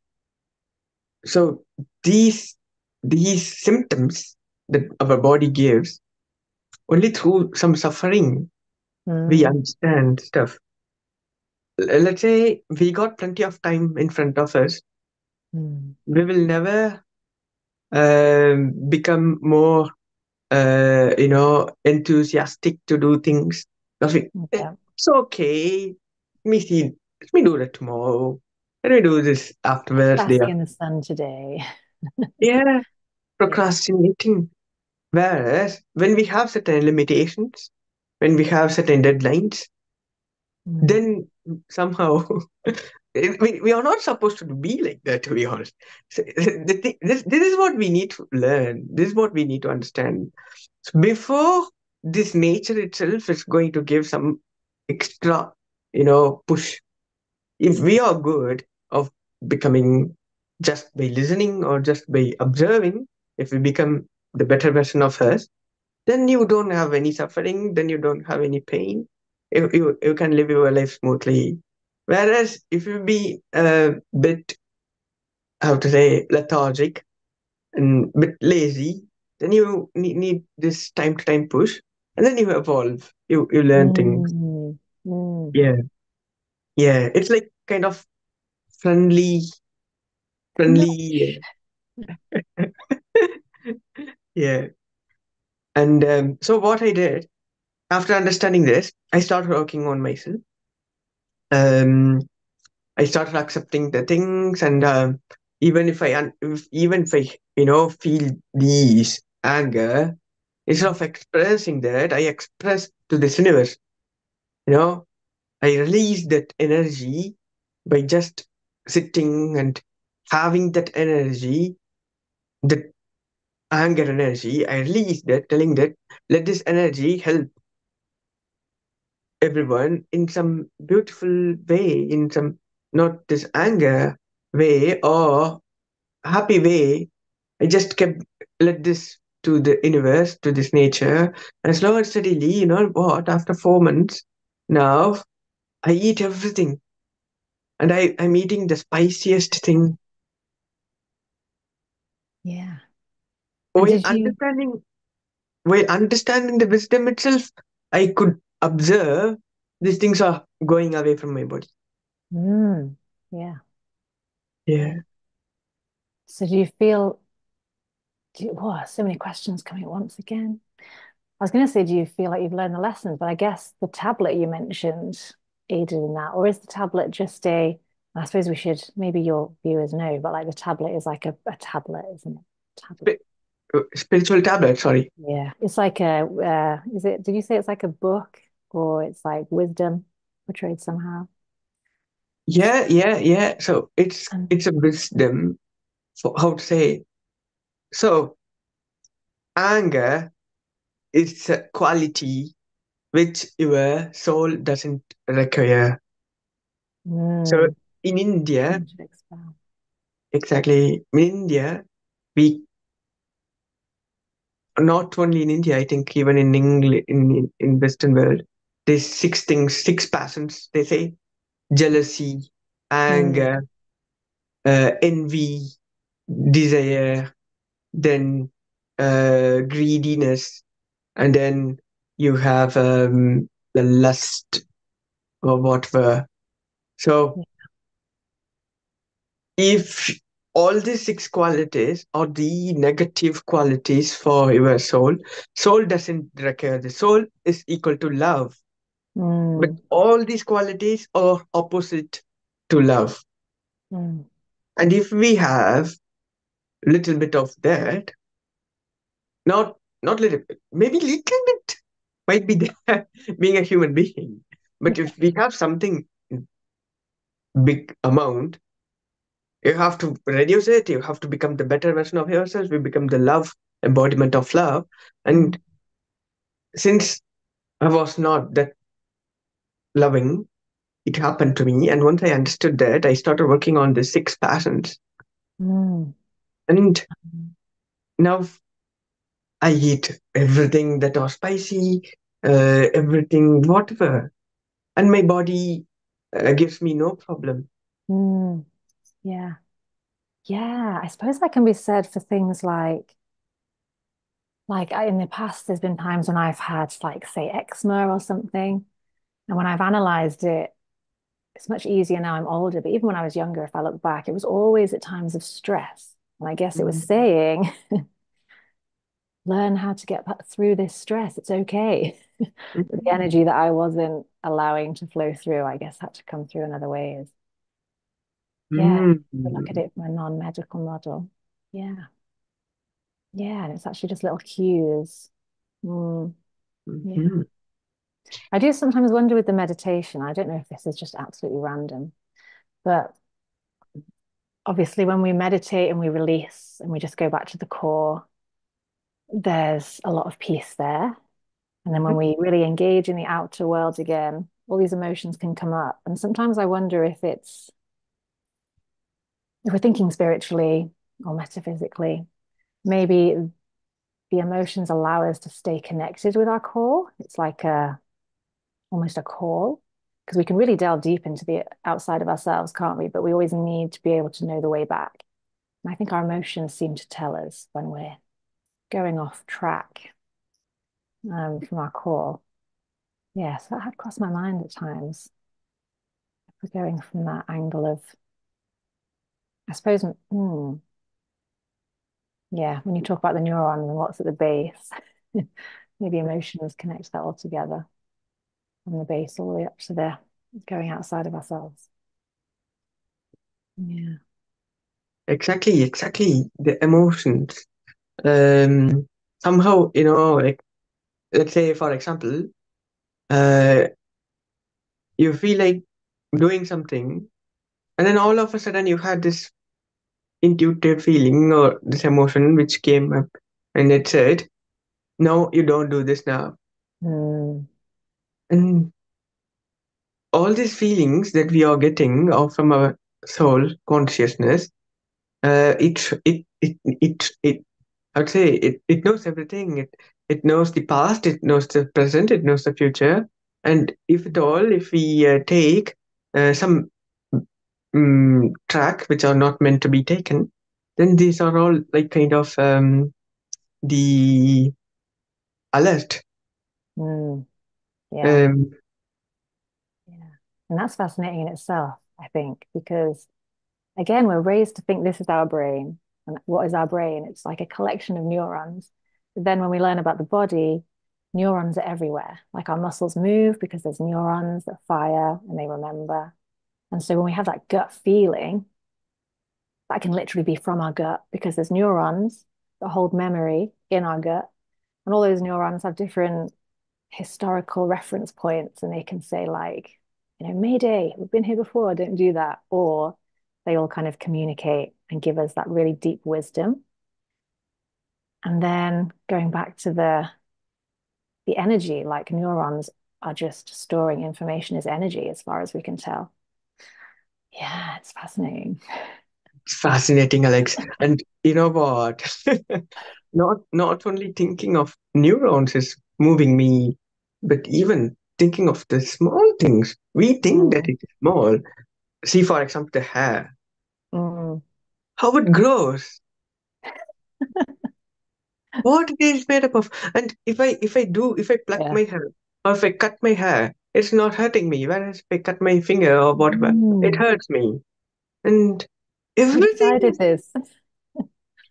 so these these symptoms that our body gives only through some suffering we Mm, understand stuff. Let's say we got plenty of time in front of us, mm, we will never become more enthusiastic to do things. Because yeah. it's okay. Let me do that tomorrow. Let me do this afterwards. Bask in the sun today. Yeah, Yeah. procrastinating. Whereas when we have certain limitations, when we have certain deadlines, Mm, then somehow we are not supposed to be like that, to be honest. So, this is what we need to learn. This is what we need to understand. So before this nature itself is going to give some extra, push. If we are good of becoming just by listening or just by observing, if we become the better version of us, then you don't have any suffering, then you don't have any pain. You can live your life smoothly. Whereas if you be a bit, how to say, lethargic and bit lazy, then you need this time to time push, and then you evolve. You learn things. mm, mm. Yeah, yeah. It's like kind of friendly, No. friendly. Yeah. And so what I did after understanding this, I started working on myself. Um, I started accepting the things, and even if I feel these anger, instead of expressing that, I express to this universe. You know, I release that energy by just sitting and having that energy, that anger energy. I release that, telling that let this energy help everyone in some beautiful way, in some not this anger way or happy way. I just kept let this to the universe, to this nature, and slowly and steadily, you know what? After 4 months, now I eat everything, and I'm eating the spiciest thing. Yeah. And While did you? understanding, while understanding the wisdom itself, I could observe these things are going away from my body. Mm, yeah. Yeah. Yeah. So do you feel? Wow, so many questions coming at once again. I was going to say, do you feel like you've learned the lessons? But I guess the tablet you mentioned aided in that. Or is the tablet just a, I suppose we should, maybe your viewers know, but like the tablet is like a tablet, isn't it? Tablet. Spiritual tablet. Sorry. Yeah. It's like is it, did you say it's like a book or it's like wisdom portrayed somehow? Yeah, yeah, yeah. So Um, it's a wisdom for how to say. So anger is a quality which your soul doesn't require. So mm, in India, you should expound. exactly in India, we not only in India, I think even in England, in Western world, there's six things, six passions. They say jealousy, Mm, anger, envy, desire, then greediness, and then you have the lust or whatever. So yeah. if all these six qualities are the negative qualities for your soul, soul doesn't require the soul is equal to love. But Mm, all these qualities are opposite to love. mm, And if we have little bit of that, not little bit, maybe little bit might be there being a human being. But yeah. if we have something big amount, you have to reduce it. You have to become the better version of yourself. We become the love embodiment of love. Mm, And since I was not that loving, it happened to me. And once I understood that, I started working on the six passions. mm, And mm, now I eat everything that was spicy, everything, whatever. And my body gives me no problem. mm. Yeah. Yeah, I suppose that can be said for things in the past, there's been times when I've had like say eczema or something, and when I've analyzed it, it's much easier now I'm older. But even when I was younger, if I look back, it was always at times of stress, and I guess it was Mm. saying, learn how to get through this stress. It's okay. But the Mhm. energy that I wasn't allowing to flow through, I guess, had to come through in other ways. Yeah, Mm. I look at it from a non-medical model. Yeah, yeah, and it's actually just little cues. Mm, yeah. Mhm. I do sometimes wonder with the meditation. I don't know if this is just absolutely random, but obviously, when we meditate and we release and we just go back to the core, there's a lot of peace there. And then when we really engage in the outer world again, all these emotions can come up. And sometimes I wonder if we're thinking spiritually or metaphysically, maybe the emotions allow us to stay connected with our core. It's like almost a call because we can really delve deep into the outside of ourselves, can't we? But we always need to be able to know the way back. And I think our emotions seem to tell us when we're going off track from our core. Yeah, so that had crossed my mind at times. If we're going from that angle of, I suppose, yeah, when you talk about the neurons and what's at the base, maybe emotions connect that all together from the base all the way up to the going outside of ourselves. Yeah. Exactly, exactly. The emotions. Um, Somehow, you know, like let's say, for example, uh, you feel like doing something, and then all of a sudden you had this intuitive feeling or this emotion which came up, and it said, "No, you don't do this now." Mm, And all these feelings that we are getting are from our soul consciousness. It I'd say it knows everything. It knows the past, it knows the present, it knows the future. And if at all, if we take some track which are not meant to be taken, then these are all like kind of the alert. Mm, yeah. Um, Yeah. And that's fascinating in itself, I think, because again, we're raised to think this is our brain. And what is our brain? It's like a collection of neurons. But then when we learn about the body, neurons are everywhere. Like our muscles move because there's neurons that fire and they remember. And so when we have that gut feeling, that can literally be from our gut because there's neurons that hold memory in our gut. And all those neurons have different historical reference points and they can say like, Mayday, we've been here before, don't do that. Or they all kind of communicate and give us that really deep wisdom. And then going back to the energy, like neurons are just storing information as energy as far as we can tell. Yeah, it's fascinating. it's fascinating, Alex. And you know what? Not only thinking of neurons is moving me, but even thinking of the small things. We think that Mm, it is small. See, for example, the hair, mm, how it grows, what it is made up of. And if I pluck yeah. my hair or if I cut my hair, it's not hurting me. Whereas if I cut my finger or whatever, it Mm. hurts me. And Who everything decided is this?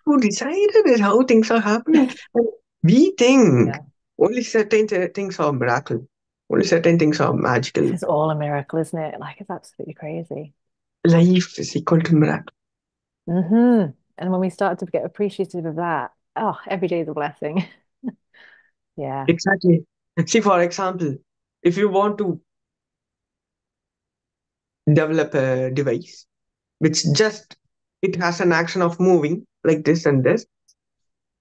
who decided it, how things are happening. And we think Yeah. only certain things are miracle. Only certain things are magical. It's all a miracle, isn't it? Like it's absolutely crazy. Life is equal to miracle. And when we start to get appreciative of that, oh, every day is a blessing. Yeah. Exactly. See, for example, if you want to develop a device which just it has an action of moving like this and this,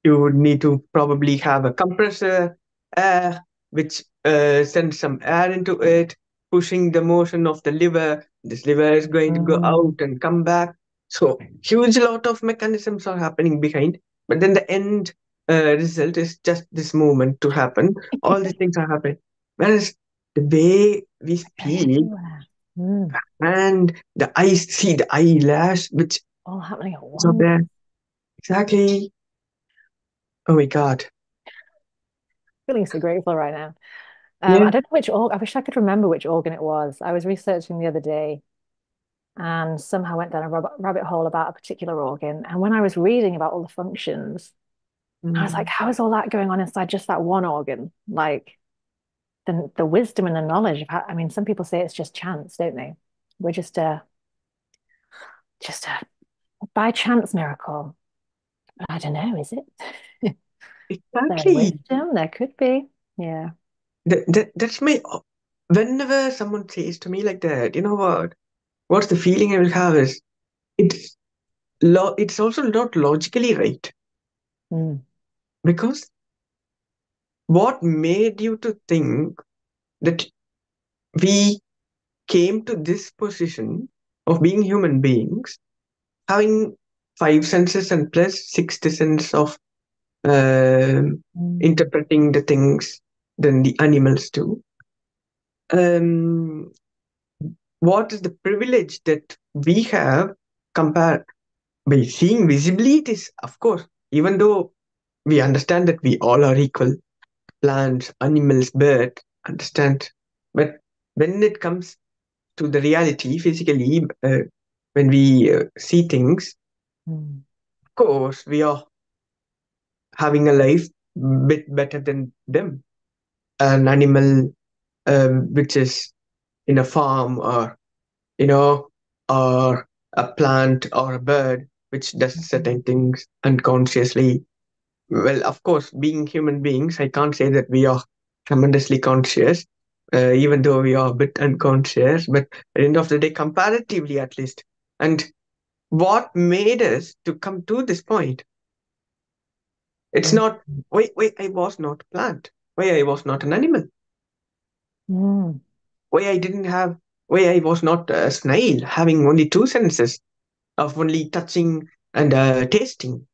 you would need to probably have a compressor air which sends some air into it, pushing the motion of the liver. This liver is going to go Mm. out and come back. So huge lot of mechanisms are happening behind, but then the end result is just this movement to happen. All these things are happening. Whereas the way we speak Everywhere. Mm. and the eyes see the eyelash which All happening at is up once. there. Exactly. Oh my God. Feeling so grateful right now. I Yeah. don't know which organ, I wish I could remember which organ it was. I was researching the other day and somehow went down a rabbit hole about a particular organ. And when I was reading about all the functions, I was like, Mm. how is all that going on inside just that one organ? Like the wisdom and the knowledge of how, I mean, some people say it's just chance, don't they? We're just a by chance miracle. I don't know, is it? Is there Exactly. wisdom? There could be. Yeah. That's my. Whenever someone says to me like that, you know what? What's the feeling I will have is it's it's also not logically right Mm, because what made you to think that we came to this position of being human beings, having five senses and plus sixth sense of um mm, interpreting the things than the animals do. Um, what is the privilege that we have compared by seeing visibly? It is, of course, even though we understand that we all are equal, plants, animals, birds, understand. But when it comes to the reality physically, when we see things, mm, of course, we are having a life bit better than them. An animal which is in a farm or you know, or a plant or a bird which does mm, certain things unconsciously. Well, of course, being human beings, I can't say that we are tremendously conscious, even though we are a bit unconscious, but at the end of the day, comparatively at least. And what made us to come to this point? It's mm, not, wait, I was not a plant. Why I was not an animal? mm. Why I didn't have why I was not a snail having only two senses of only touching and tasting.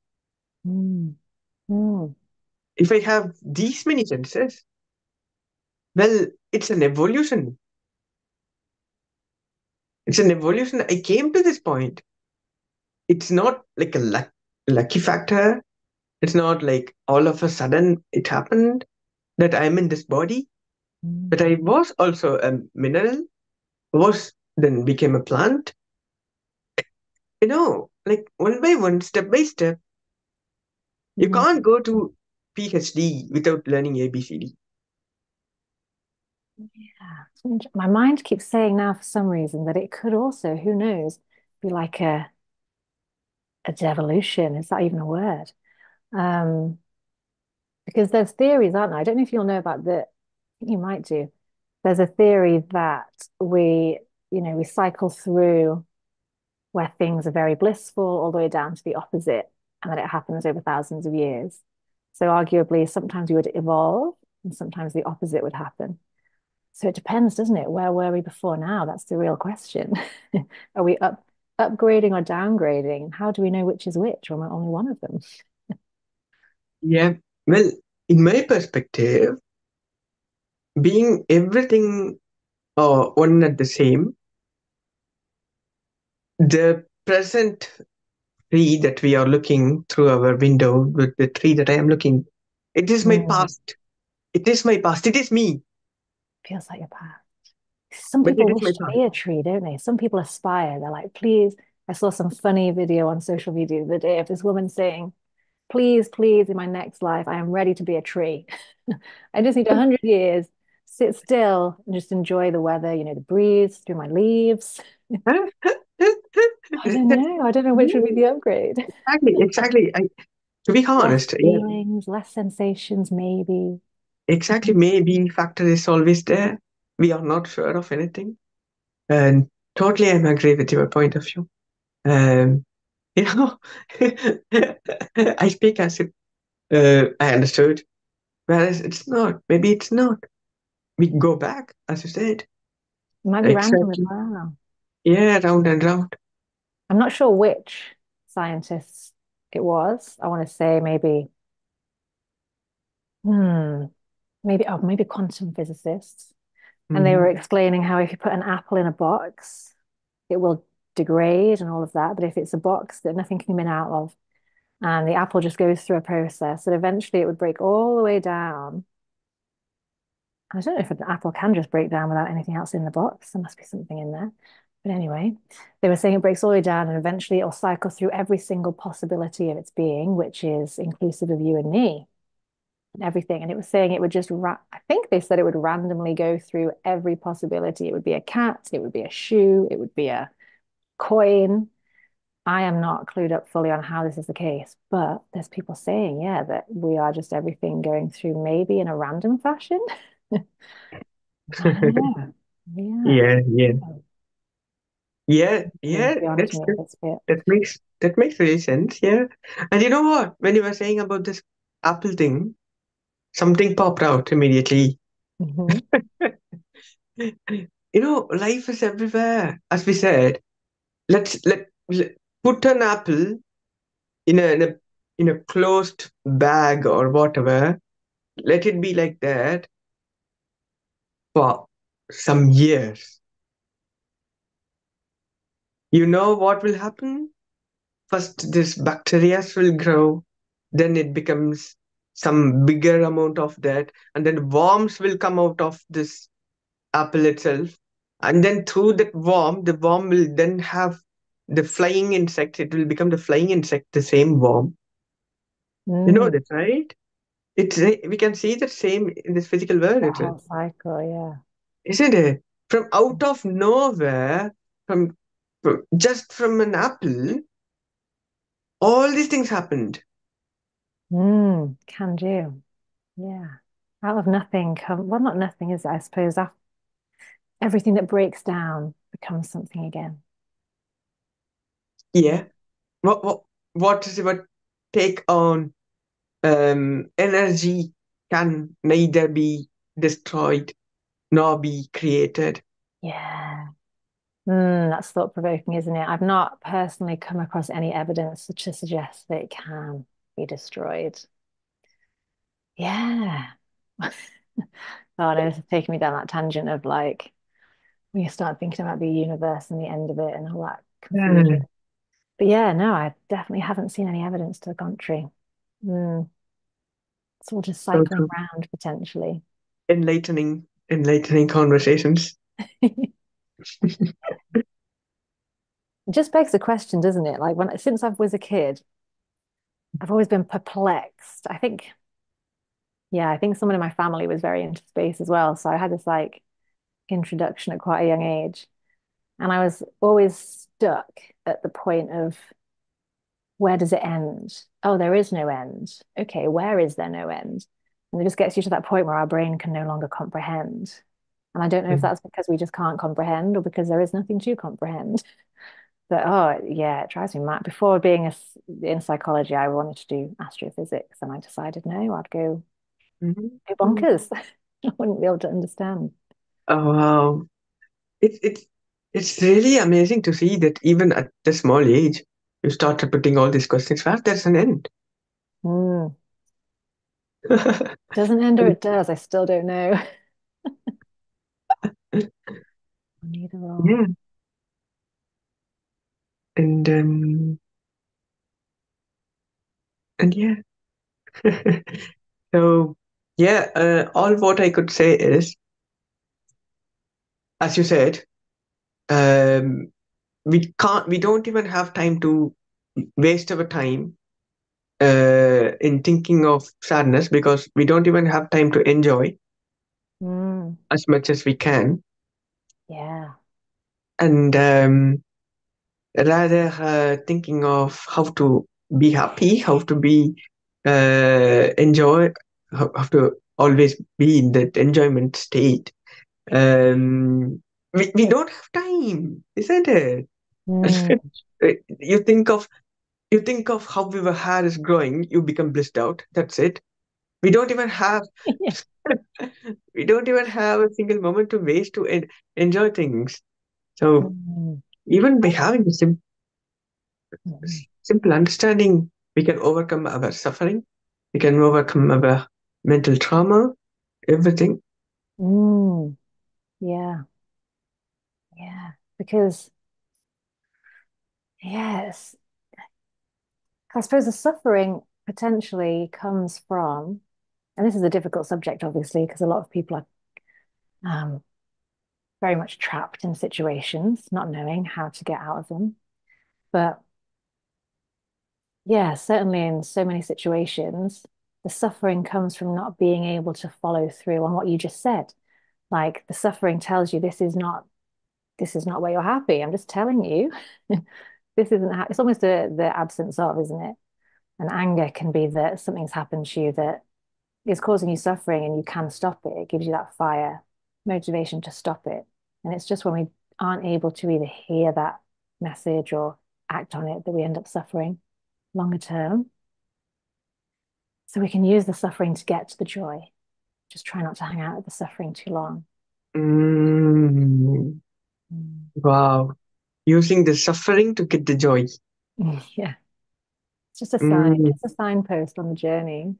Mm. Mm. If I have these many senses, well, it's an evolution. It's an evolution. I came to this point. It's not like a lucky factor. It's not like all of a sudden it happened that I'm in this body. But Mm. I was also a mineral, was then became a plant. Like one by one, step by step. You Mm. can't go to PhD without learning ABCD. Yeah. My mind keeps saying now for some reason that it could also, who knows, be like a devolution. Is that even a word? Um, because there's theories, aren't there? I don't know if you'll know about the, I think you might do. There's a theory that we cycle through where things are very blissful all the way down to the opposite, and that it happens over thousands of years. So arguably, sometimes we would evolve, and sometimes the opposite would happen. So it depends, doesn't it? Where were we before now? That's the real question. Are we upgrading or downgrading? How do we know which is which when we're only one of them? Yeah. Well, in my perspective, being everything one at the same, the present tree that we are looking through our window, with the tree that I am looking, it is my Mm, past. It is my past. It is me, feels like your path. Some but it people is my wish to past. be a tree, don't they? Some people aspire. They're like, please. I saw some funny video on social media the other day of this woman saying, please, please, in my next life, I am ready to be a tree. I just need 100 years, sit still and just enjoy the weather, the breeze through my leaves. I don't know. I don't know which would be the upgrade. Exactly, exactly. To be Less honest, yeah, feelings, less sensations, maybe. exactly. Maybe factor is always there. We are not sure of anything, and totally, I'm agree with your point of view. Um, you know, I speak as if I understood, whereas it's not. Maybe it's not. We go back, as you said. It might be random as Exactly. well. Yeah, round and round. I'm not sure which scientists it was. I want to say hmm, maybe quantum physicists. And they were Mm. explaining how if you put an apple in a box, it will degrade and all of that. But if it's a box that nothing can come in out of, and the apple just goes through a process, that eventually it would break all the way down. I don't know if an apple can just break down without anything else in the box. There must be something in there. But anyway, they were saying it breaks all the way down and eventually it'll cycle through every single possibility of its being, which is inclusive of you and me and everything. And it was saying it would I think they said it would randomly go through every possibility. It would be a cat, it would be a shoe, it would be a coin. I am not clued up fully on how this is the case, but there's people saying, yeah, that we are just everything going through maybe in a random fashion. I don't know. Yeah. Yeah, yeah, yeah, To yeah. be honest with me a bit. That makes really sense. Yeah, and you know what? When you were saying about this Apple thing, something popped out immediately. Mhm. Life is everywhere. As we said, let put an apple in a closed bag or whatever. Let it be like that for some years. You know what will happen? First, this bacteria will grow, then it becomes some bigger amount of that, and then worms will come out of this apple itself. And then through that worm, the worm will then have the flying insect. It will become the flying insect, the same worm. You know Mm, that, right? We can see the same in this physical world that itself, whole cycle, yeah. isn't it? From out of nowhere, from, just from an apple, all these things happened. Can do. Yeah. Out of nothing come, well, not nothing, is it? I suppose everything that breaks down becomes something again. Yeah. Yeah. What is your take on energy can neither be destroyed nor be created? Yeah. That's thought provoking, isn't it? I've not personally come across any evidence to suggest that it can be destroyed. Yeah. Oh no, this is taking me down that tangent of like when you start thinking about the universe and the end of it and all that confusion. Yeah. But yeah, no, I definitely haven't seen any evidence to the contrary. Mm, it's all just So cycling true. around potentially. Enlightening conversations. It just begs the question, doesn't it? Like when since I was a kid, I've always been perplexed. I think, yeah, I think someone in my family was very into space as well. So I had this like introduction at quite a young age. And I was always stuck at the point of where does it end? Oh, there is no end. Okay, where is there no end? And it just gets you to that point where our brain can no longer comprehend. And I don't know if Mm. that's because we just can't comprehend or because there is nothing to comprehend. But oh, yeah, it drives me mad. Before being in psychology, I wanted to do astrophysics, and I decided no, I'd go Mhm. bonkers. I wouldn't be able to understand. Oh, wow. It's really amazing to see that even at the small age, you started putting all these questions. Where there's an end. Hmm. Doesn't end or And- it does. I still don't know. Neither or. yeah, and and yeah. So yeah, all what I could say is, as you said, um, we don't even have time to waste our time in thinking of sadness because we don't even have time to enjoy Mm, as much as we can, yeah. and rather thinking of how to be happy, how to be enjoy, how to always be in that enjoyment state. We don't have time, isn't it? Mm. You think of how your hair is growing, you become blissed out. That's it. We don't even have Yeah. we don't even have a single moment to waste to enjoy things. So Mm, even by having a mm, simple understanding, we can overcome our suffering. We can overcome our mental trauma, everything. mm. Yeah. Yeah. Because, yes, I suppose the suffering potentially comes from, and this is a difficult subject, obviously, because a lot of people are very much trapped in situations, not knowing how to get out of them. But yeah, certainly in so many situations, the suffering comes from not being able to follow through on what you just said. Like the suffering tells you this is not where you're happy. I'm just telling you, this isn't. It's almost the absence of, isn't it? And anger can be that something's happened to you that is causing you suffering, and you can stop it. It gives you that fire, motivation to stop it. And it's just when we aren't able to either hear that message or act on it that we end up suffering longer term. So we can use the suffering to get to the joy. Just try not to hang out with the suffering too long. Mm, Mm. wow. Using the suffering to get the joy. Yeah, it's just a sign, Mm, just a signpost on the journey.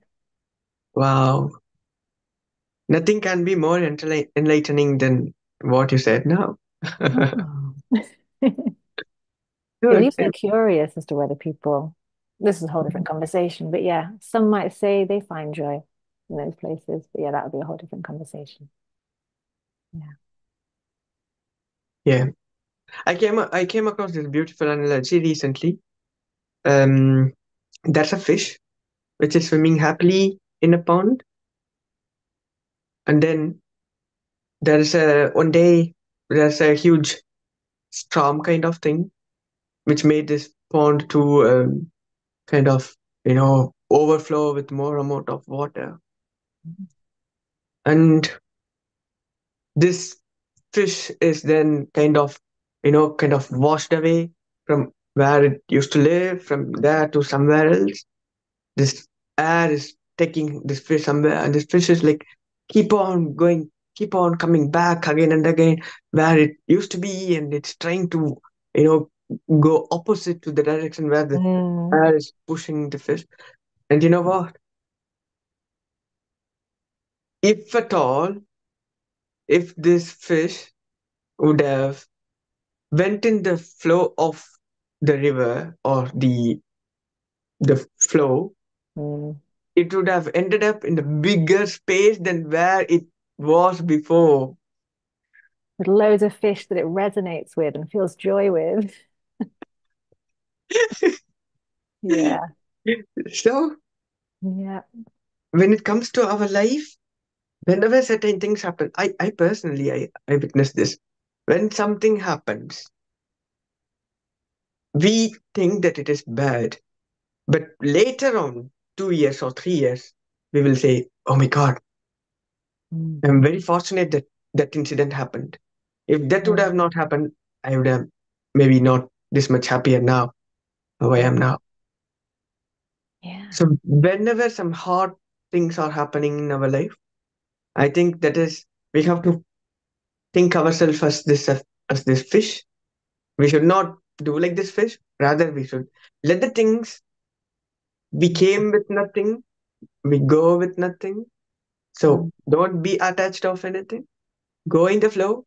wow. Nothing can be more enlightening than what you said now. Oh. It Good. leaves me curious as to whether people, this is a whole different conversation, but yeah, some might say they find joy in those places. But yeah, that would be a whole different conversation. Yeah. Yeah. I came across this beautiful analogy recently. Um, there's a fish which is swimming happily in a pond, and then there's a one day there's a huge storm kind of thing which made this pond to kind of overflow with more amount of water, and this fish is then kind of washed away from where it used to live, from there to somewhere else. This air is taking this fish somewhere, and this fish is like keep on going, keep on coming back again and again where it used to be, and it's trying to, you know, go opposite to the direction where the Mm, air is pushing the fish. And you know what? If at all, if this fish would have went in the flow of the river or the flow, mm. it would have ended up in a bigger space than where it was before. With loads of fish that it resonates with and feels joy with. Yeah. So Yeah. when it comes to our life, whenever certain things happen, I personally I witness this. When something happens, we think that it is bad, but later on, 2 years or 3 years, we will say, "Oh my God, Mm, I'm very fortunate that that incident happened. If that would have mm. not happened, I would have maybe not this much happier now, how I Yeah. am now." Yeah. So whenever some hard things are happening in our life, I think that is we have to think ourselves as this fish. We should not do like this fish. Rather, we should let the things we came with nothing, we go with nothing. So Mm, don't be attached of anything. Go in the flow.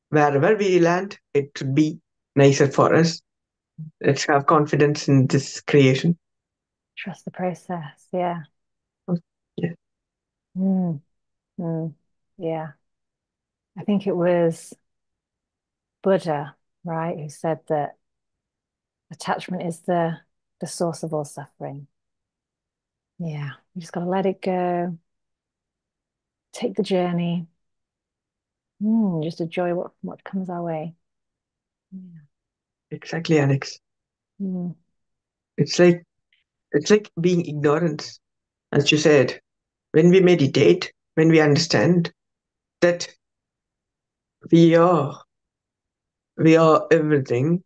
Wherever we land, it should be nicer for us. Let's have confidence in this creation. trust the process. Yeah. Yeah, Mm, mm. Yeah. I think it was Buddha, right, who said that attachment is the source of all suffering. Yeah. You just got to let it go, take the journey, just enjoy what comes our way. Yeah. exactly, Alex. Mm, It's like being ignorant, as you said. When we meditate, when we understand that we are we are everything,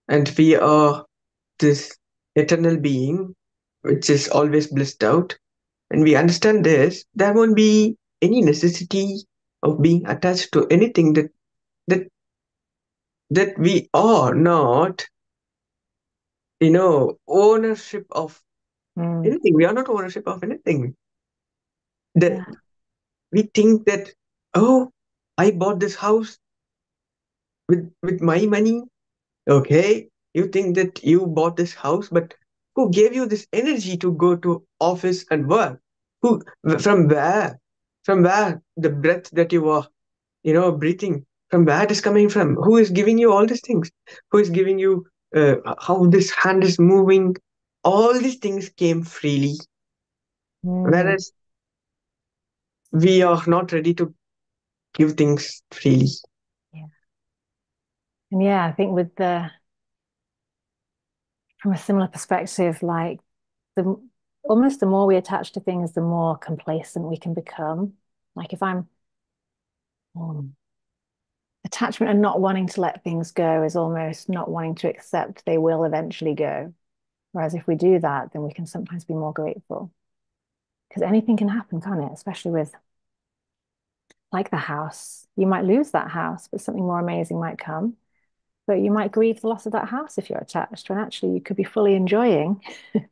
and we are this eternal being which is always blissed out, and we understand this, there won't be any necessity of being attached to anything that that we are not, ownership of mm. anything. We are not ownership of anything. That Yeah. we think that, oh, I bought this house with my money. Okay, you think that you bought this house, but who gave you this energy to go to office and work? Who, from where? From where the breath that you are, breathing, from where it is coming from? Who is giving you all these things? Who is giving you how this hand is moving? All these things came freely, Mm, whereas we are not ready to give things freely. yeah. And yeah, I think with from a similar perspective, like the almost the more we attach to things, the more complacent we can become. Like if I'm um, attachment and not wanting to let things go is almost not wanting to accept they will eventually go. Whereas if we do that, then we can sometimes be more grateful because anything can happen, can't it? Especially with like the house. You might lose that house, but something more amazing might come. But you might grieve the loss of that house if you're attached, when actually you could be fully enjoying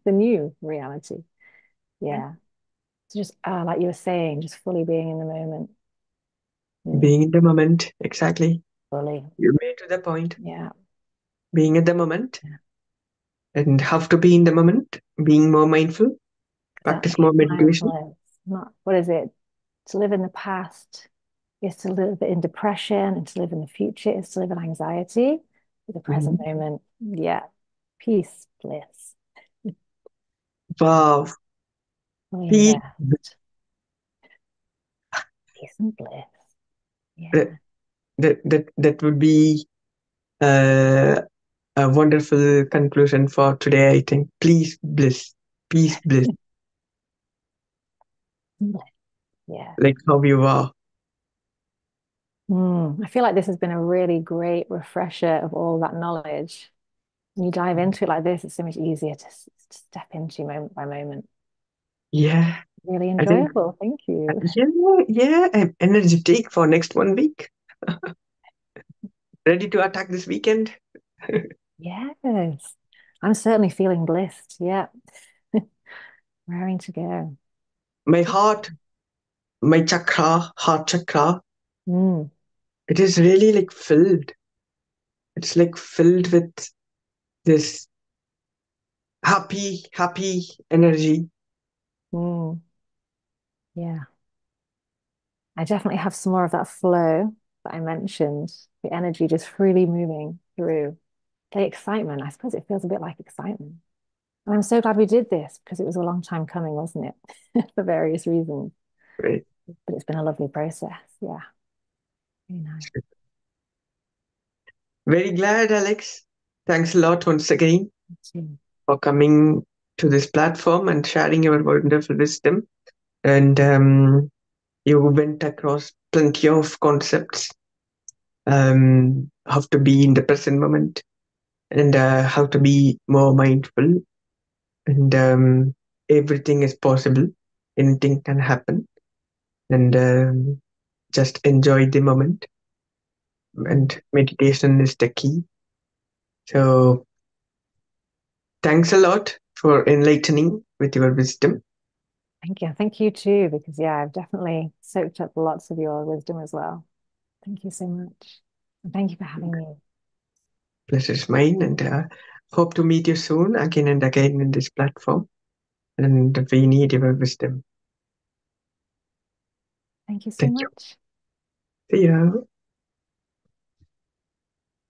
the new reality. Yeah. So just like you were saying, just fully being in the moment. Mm, Being in the moment, exactly. fully. You made to the point. Yeah. Being at the moment, Yeah. and have to be in the moment, being more mindful, practice Exactly. more meditation. Mindfulness. Not what is it? To live in the past is to live in depression, and to live in the future is to live in anxiety. For the present Mhm. moment, yeah. Peace, bliss. Wow. Fully Peace, invest. Peace and bliss. that, Yeah. that would be uh, a wonderful conclusion for today, I think. Please, bliss. Peace, bliss. Bliss. Yeah. Like how you are. I feel like this has been a really great refresher of all that knowledge. When you dive into it like this, it's so much easier to step into moment by moment. Yeah. Really I think, enjoyable. Thank you. yeah, yeah, I'm energetic for next 1 week. Ready to attack this weekend. Yes. I'm certainly feeling blissed. Yeah. Raring to go. My heart, my chakra, heart chakra, Mm, it is really like filled. It's like filled with this happy energy. mm, yeah. I definitely have some more of that flow that I mentioned, the energy just freely moving through. The excitement, I suppose it feels a bit like excitement. And I'm so glad we did this because it was a long time coming, wasn't it? For various reasons. Right? But it's been a lovely process. Yeah, really nice. Very glad, Alex. Thanks a lot once again Too. for coming to this platform and sharing your wonderful wisdom. And you went across plenty of concepts, how to be in the present moment, and how to be more mindful, and everything is possible, anything can happen, and just enjoy the moment, Mm. and meditation is the key. So thanks a lot for enlightening with your wisdom. Thank you. Thank you too, because yeah, I've definitely soaked up lots of your wisdom as well. Thank you so much. And thank you for having me. Pleasure is mine, and hope to meet you soon again and again in this platform, and we need your wisdom. Thank you so Thank you. much. See ya.